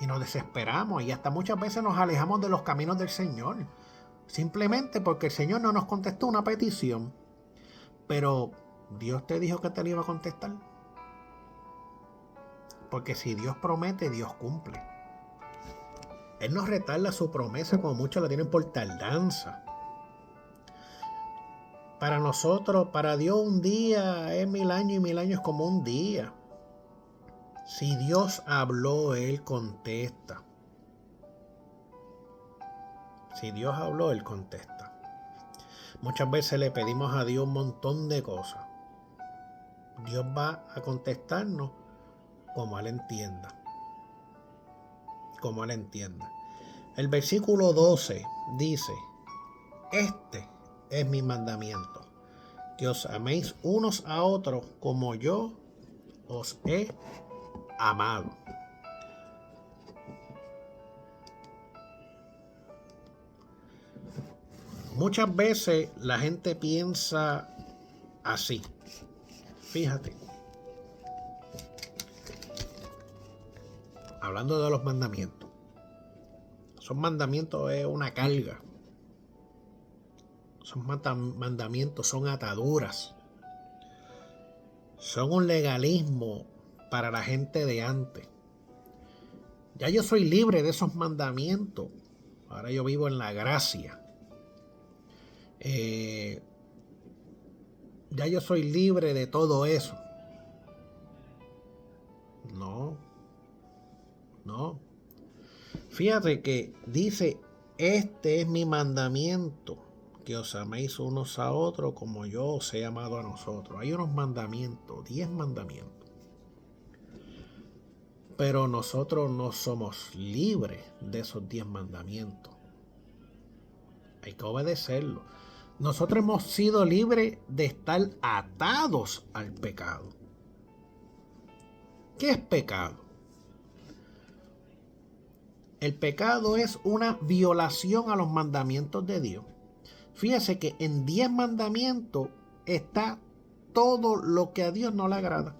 Y nos desesperamos y hasta muchas veces nos alejamos de los caminos del Señor. simplemente porque el Señor no nos contestó una petición. Pero Dios te dijo que te lo iba a contestar. Porque si Dios promete, Dios cumple. Él no retarda su promesa como muchos la tienen por tardanza. Para nosotros, para Dios un día es 1000 años y 1000 años es como un día. Si Dios habló, Él contesta. Si Dios habló, Él contesta. Muchas veces le pedimos a Dios un montón de cosas. Dios va a contestarnos como Él entienda. Como Él entienda. El versículo 12 dice: este es mi mandamiento, que os améis unos a otros como yo os he amado. Muchas veces la gente piensa así. Fíjate. Hablando de los mandamientos. Esos mandamientos es una carga. Esos mandamientos son ataduras. Son un legalismo para la gente de antes. Ya yo soy libre de esos mandamientos. Ahora yo vivo en la gracia. Ya yo soy libre de todo eso. No. Fíjate que dice: este es mi mandamiento, que os améis unos a otros como yo os he amado a nosotros. Hay unos mandamientos, 10 mandamientos. Pero nosotros no somos libres de esos 10 mandamientos. Hay que obedecerlos. Nosotros hemos sido libres de estar atados al pecado. ¿Qué es pecado? El pecado es una violación a los mandamientos de Dios. Fíjese que en 10 mandamientos está todo lo que a Dios no le agrada.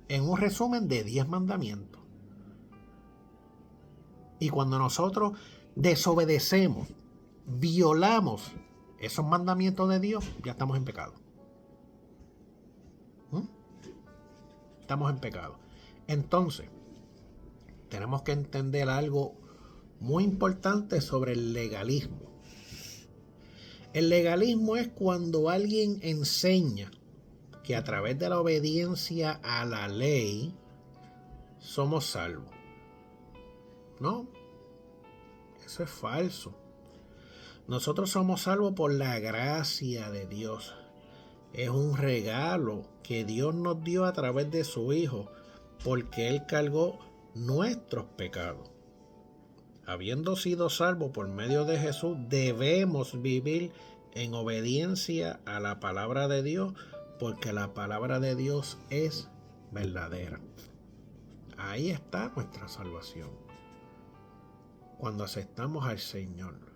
En un resumen de 10 mandamientos. Y cuando nosotros desobedecemos, violamos esos mandamientos de Dios, ya estamos en pecado. Estamos en pecado. Entonces, tenemos que entender algo muy importante sobre el legalismo. El legalismo es cuando alguien enseña que a través de la obediencia a la ley somos salvos. No, eso es falso. Nosotros somos salvos por la gracia de Dios. Es un regalo que Dios nos dio a través de su Hijo, porque Él cargó nuestros pecados. Habiendo sido salvos por medio de Jesús, debemos vivir en obediencia a la palabra de Dios, porque la palabra de Dios es verdadera. Ahí está nuestra salvación, cuando aceptamos al Señor.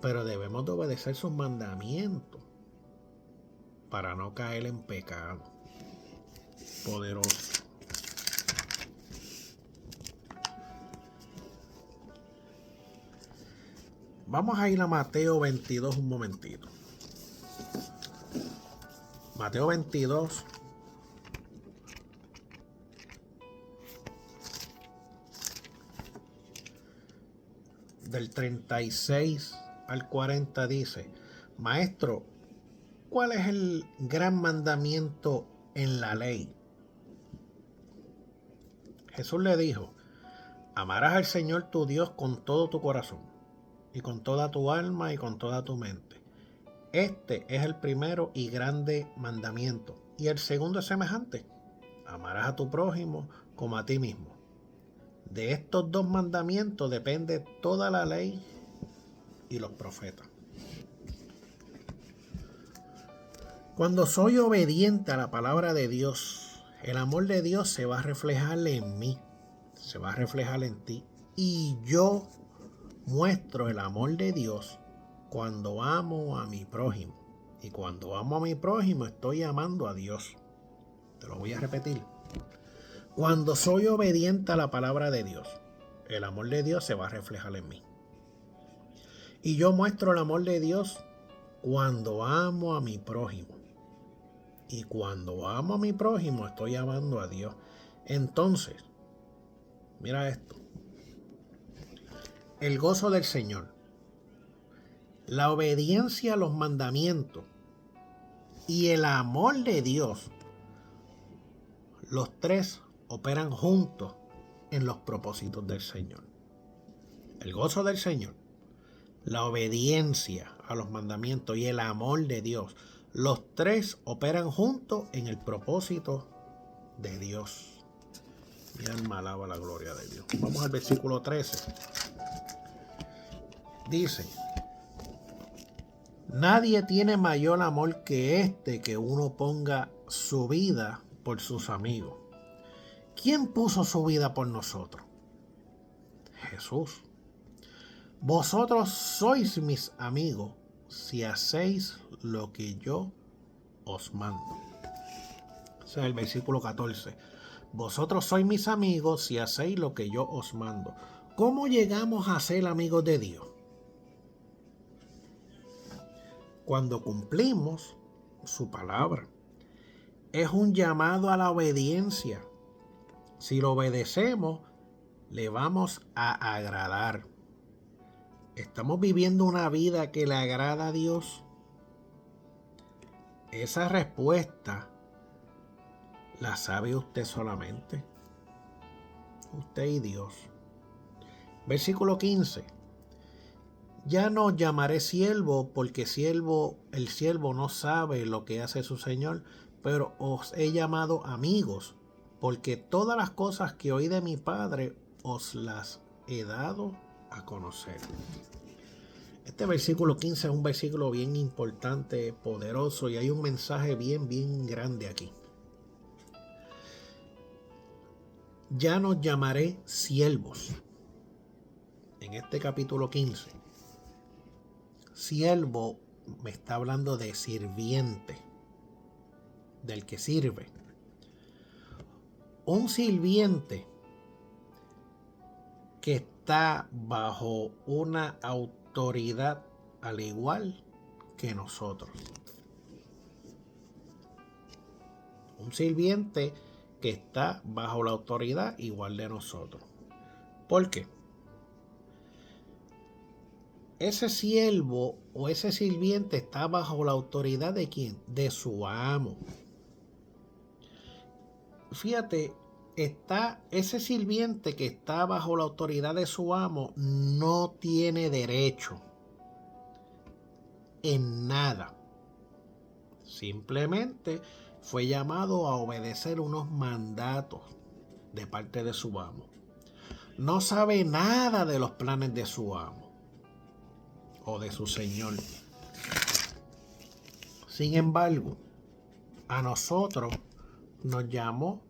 Pero debemos de obedecer sus mandamientos para no caer en pecado. Poderoso. Vamos a ir a Mateo 22 un momentito. Mateo 22. Del 36 al 40 dice: Maestro, ¿cuál es el gran mandamiento en la ley? Jesús le dijo: amarás al Señor tu Dios con todo tu corazón, y con toda tu alma, y con toda tu mente. Este es el primero y grande mandamiento. Y el segundo es semejante: amarás a tu prójimo como a ti mismo. De estos 2 mandamientos depende toda la ley y los profetas. Cuando soy obediente a la palabra de Dios, el amor de Dios se va a reflejar en mí, se va a reflejar en ti. Y yo muestro el amor de Dios cuando amo a mi prójimo. Y cuando amo a mi prójimo, estoy amando a Dios. Te lo voy a repetir. Cuando soy obediente a la palabra de Dios, el amor de Dios se va a reflejar en mí. Y yo muestro el amor de Dios cuando amo a mi prójimo. Y cuando amo a mi prójimo, estoy amando a Dios. Entonces, mira esto. El gozo del Señor, la obediencia a los mandamientos y el amor de Dios, los tres operan juntos en los propósitos del Señor. El gozo del Señor, la obediencia a los mandamientos y el amor de Dios, los tres operan juntos en el propósito de Dios. Mi alma alaba la gloria de Dios. Vamos al versículo 13. Dice: nadie tiene mayor amor que este, que uno ponga su vida por sus amigos. ¿Quién puso su vida por nosotros? Jesús. Vosotros sois mis amigos si hacéis lo que yo os mando. Ese es el versículo 14. Vosotros sois mis amigos si hacéis lo que yo os mando. ¿Cómo llegamos a ser amigos de Dios? Cuando cumplimos su palabra. Es un llamado a la obediencia. Si lo obedecemos, le vamos a agradar. ¿Estamos viviendo una vida que le agrada a Dios? Esa respuesta la sabe usted solamente. Usted y Dios. Versículo 15. Ya no os llamaré siervo, porque el siervo no sabe lo que hace su Señor, pero os he llamado amigos, porque todas las cosas que oí de mi Padre os las he dado a conocer. Este versículo 15 es un versículo bien importante, poderoso, y hay un mensaje bien grande aquí. Ya no os llamaré siervos. En este capítulo 15, siervo me está hablando de sirviente, del que sirve. Un sirviente que está bajo una autoridad al igual que nosotros. Un sirviente que está bajo la autoridad igual de nosotros. ¿Por qué? Ese siervo o ese sirviente está bajo la autoridad ¿de quién? De su amo. Fíjate, ese sirviente que está bajo la autoridad de su amo no tiene derecho en nada. Simplemente fue llamado a obedecer unos mandatos de parte de su amo. No sabe nada de los planes de su amo o de su señor. Sin embargo, a nosotros nos llamó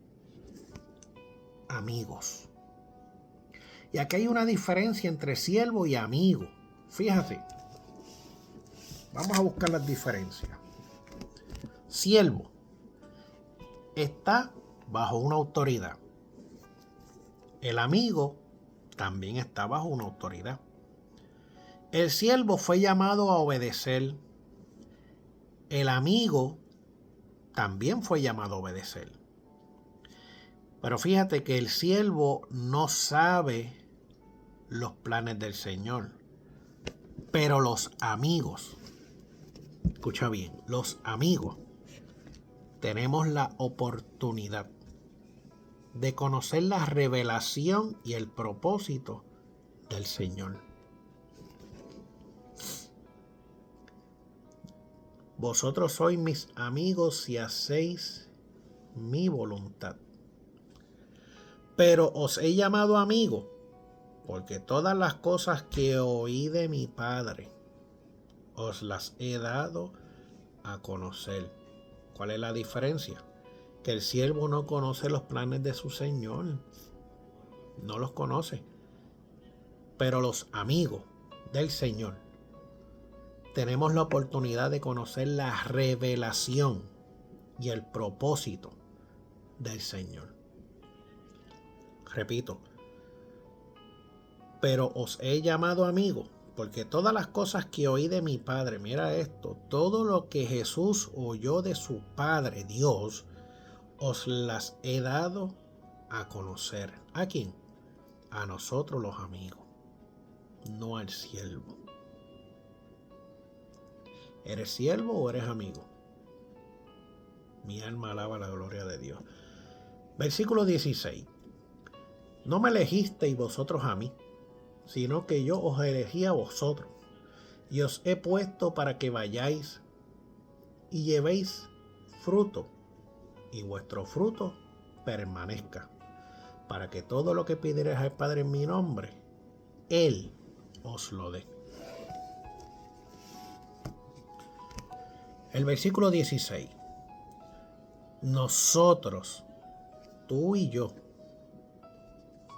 amigos. Y aquí hay una diferencia entre siervo y amigo. Fíjate, vamos a buscar las diferencias. Siervo está bajo una autoridad. El amigo también está bajo una autoridad. El siervo fue llamado a obedecer. El amigo también fue llamado a obedecer. Pero fíjate que el siervo no sabe los planes del Señor. Pero los amigos, escucha bien, los amigos tenemos la oportunidad de conocer la revelación y el propósito del Señor. Vosotros sois mis amigos si hacéis mi voluntad. Pero os he llamado amigos, porque todas las cosas que oí de mi Padre os las he dado a conocer. ¿Cuál es la diferencia? Que el siervo no conoce los planes de su Señor. No los conoce. Pero los amigos del Señor tenemos la oportunidad de conocer la revelación y el propósito del Señor. Repito, pero os he llamado amigos, Porque todas las cosas que oí de mi Padre, mira esto, todo lo que Jesús oyó de su Padre, Dios, os las he dado a conocer. ¿A quién? A nosotros los amigos, no al siervo. ¿Eres siervo o eres amigo? Mi alma alaba la gloria de Dios. Versículo 16. No me elegisteis vosotros a mí, sino que yo os elegí a vosotros, y os he puesto para que vayáis y llevéis fruto, y vuestro fruto permanezca, para que todo lo que pidierais al Padre en mi nombre, Él os lo dé. El versículo 16. Nosotros, tú y yo,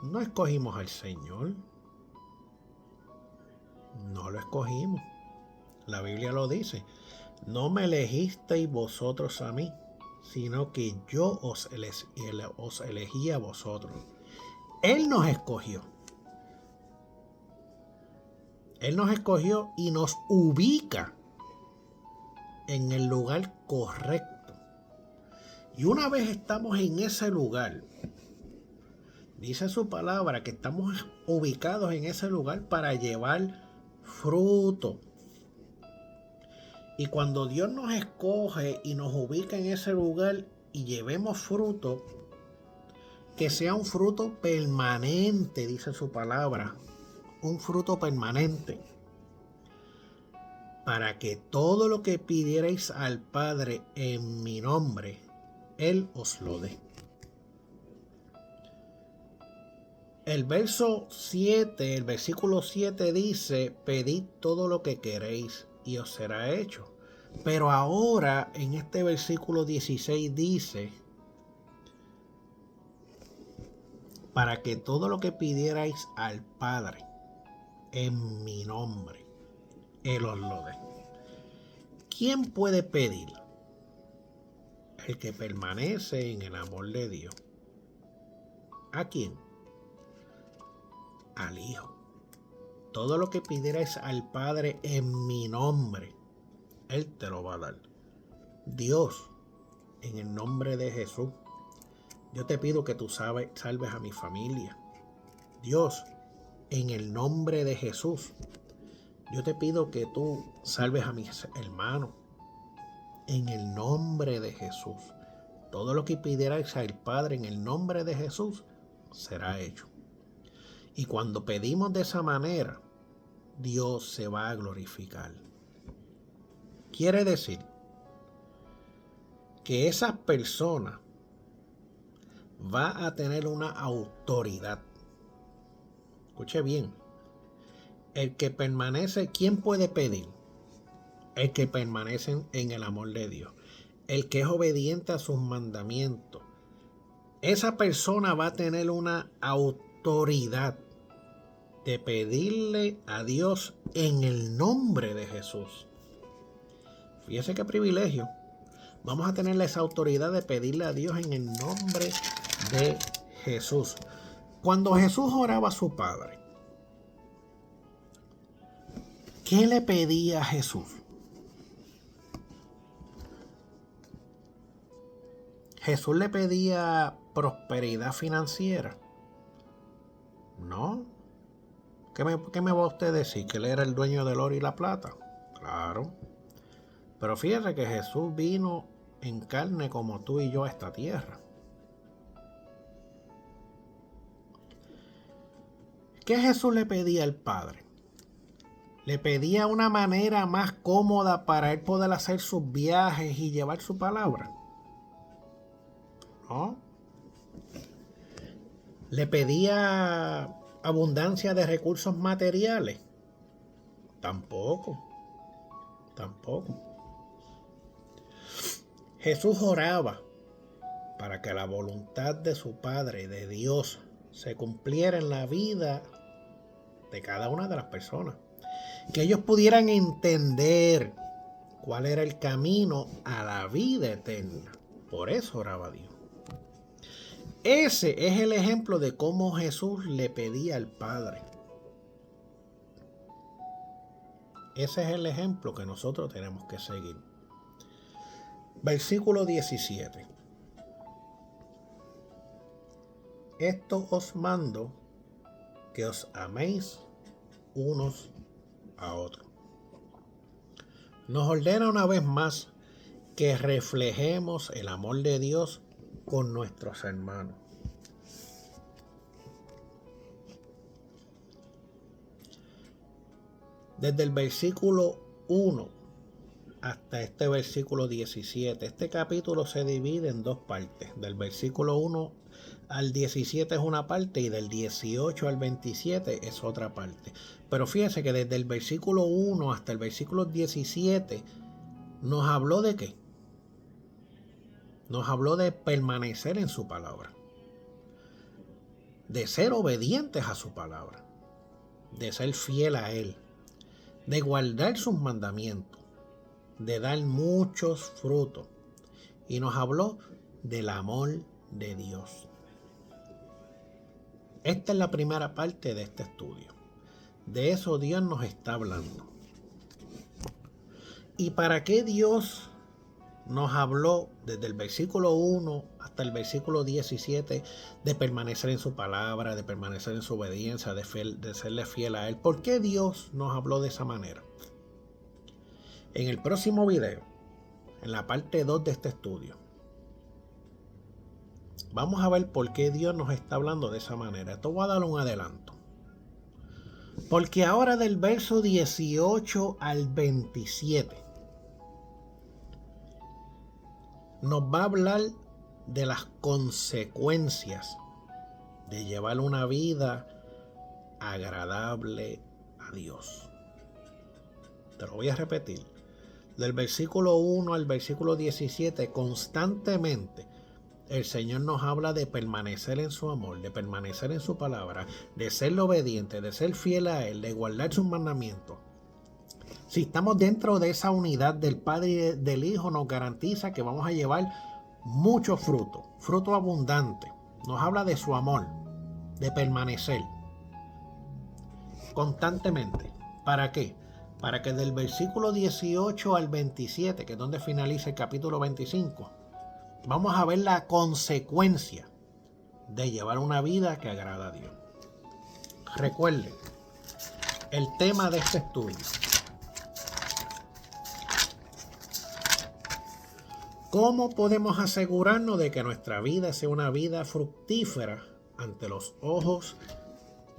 no escogimos al Señor. No lo escogimos. La Biblia lo dice. No me elegisteis vosotros a mí, sino que yo os elegí a vosotros. Él nos escogió. Él nos escogió y nos ubica en el lugar correcto. Y una vez estamos en ese lugar, dice su palabra que estamos ubicados en ese lugar para llevar fruto. Y cuando Dios nos escoge y nos ubica en ese lugar y llevemos fruto, que sea un fruto permanente, dice su palabra, un fruto permanente, para que todo lo que pidierais al Padre en mi nombre, Él os lo dé. El versículo 7 dice, pedid todo lo que queréis y os será hecho. Pero ahora en este versículo 16 dice, para que todo lo que pidierais al Padre en mi nombre, Él os lo dé. ¿Quién puede pedir? El que permanece en el amor de Dios. ¿A quién? Al Hijo. Todo lo que pidierais al Padre en mi nombre, Él te lo va a dar. Dios, en el nombre de Jesús, yo te pido que tú salves a mi familia. Dios, en el nombre de Jesús, yo te pido que tú salves a mis hermanos. En el nombre de Jesús. Todo lo que pidierais al Padre en el nombre de Jesús será hecho. Y cuando pedimos de esa manera, Dios se va a glorificar. Quiere decir que esa persona va a tener una autoridad. Escuche bien. El que permanece, ¿quién puede pedir? El que permanece en el amor de Dios. El que es obediente a sus mandamientos. Esa persona va a tener una autoridad de pedirle a Dios en el nombre de Jesús. Fíjese qué privilegio. Vamos a tener esa autoridad de pedirle a Dios en el nombre de Jesús. Cuando Jesús oraba a su Padre, ¿qué le pedía a Jesús? Jesús le pedía prosperidad financiera. No. ¿Qué me va a usted decir? ¿Que él era el dueño del oro y la plata? Claro. Pero fíjate que Jesús vino en carne como tú y yo a esta tierra. ¿Qué Jesús le pedía al Padre? Le pedía una manera más cómoda para él poder hacer sus viajes y llevar su palabra. ¿No? Le pedía abundancia de recursos materiales. Tampoco. Jesús oraba para que la voluntad de su Padre, de Dios, se cumpliera en la vida de cada una de las personas. Que ellos pudieran entender cuál era el camino a la vida eterna. Por eso oraba Dios. Ese es el ejemplo de cómo Jesús le pedía al Padre. Ese es el ejemplo que nosotros tenemos que seguir. Versículo 17. Esto os mando, que os améis unos a otros. Nos ordena una vez más que reflejemos el amor de Dios con nuestros hermanos. Desde el versículo 1 hasta este versículo 17, este capítulo se divide en dos partes. Del versículo 1 al 17 es una parte y del 18 al 27 es otra parte. Pero fíjense que desde el versículo 1 hasta el versículo 17 nos habló de qué. Nos habló de permanecer en su palabra, de ser obedientes a su palabra, de ser fiel a Él, de guardar sus mandamientos, de dar muchos frutos. Y nos habló del amor de Dios. Esta es la primera parte de este estudio. De eso Dios nos está hablando. ¿Y para qué Dios nos habló desde el versículo 1 hasta el versículo 17 de permanecer en su palabra, de permanecer en su obediencia, de serle fiel a Él? ¿Por qué Dios nos habló de esa manera? En el próximo video, en la parte 2 de este estudio, vamos a ver por qué Dios nos está hablando de esa manera. Esto voy a dar un adelanto. Porque ahora del verso 18 al 27 nos va a hablar de las consecuencias de llevar una vida agradable a Dios. Te lo voy a repetir. Del versículo 1 al versículo 17, constantemente el Señor nos habla de permanecer en su amor, de permanecer en su palabra, de ser obediente, de ser fiel a Él, de guardar sus mandamientos. Si estamos dentro de esa unidad del Padre y del Hijo, nos garantiza que vamos a llevar mucho fruto, fruto abundante. Nos habla de su amor, de permanecer constantemente. ¿Para qué? Para que del versículo 18 al 27, que es donde finaliza el capítulo 25, vamos a ver la consecuencia de llevar una vida que agrada a Dios. Recuerden, el tema de este estudio: ¿cómo podemos asegurarnos de que nuestra vida sea una vida fructífera ante los ojos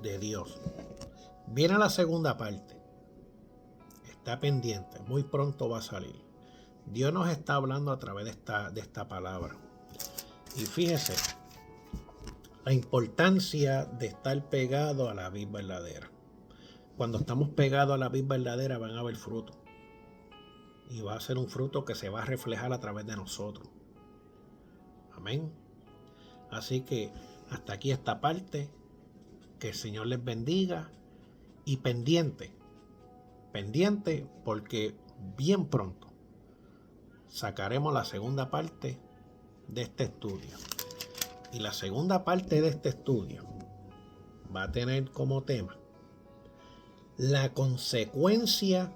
de Dios? Viene la segunda parte. Está pendiente, muy pronto va a salir. Dios nos está hablando a través de esta palabra. Y fíjese la importancia de estar pegado a la vid verdadera. Cuando estamos pegados a la vid verdadera van a haber fruto. Y va a ser un fruto que se va a reflejar a través de nosotros. Amén. Así que hasta aquí esta parte. Que el Señor les bendiga. Y pendiente porque bien pronto sacaremos la segunda parte de este estudio. Y la segunda parte de este estudio va a tener como tema la consecuencia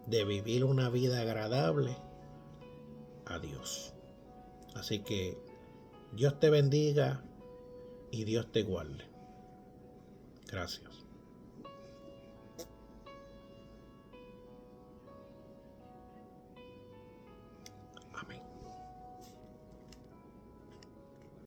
de vivir una vida agradable a Dios. Así que Dios te bendiga y Dios te guarde. Gracias.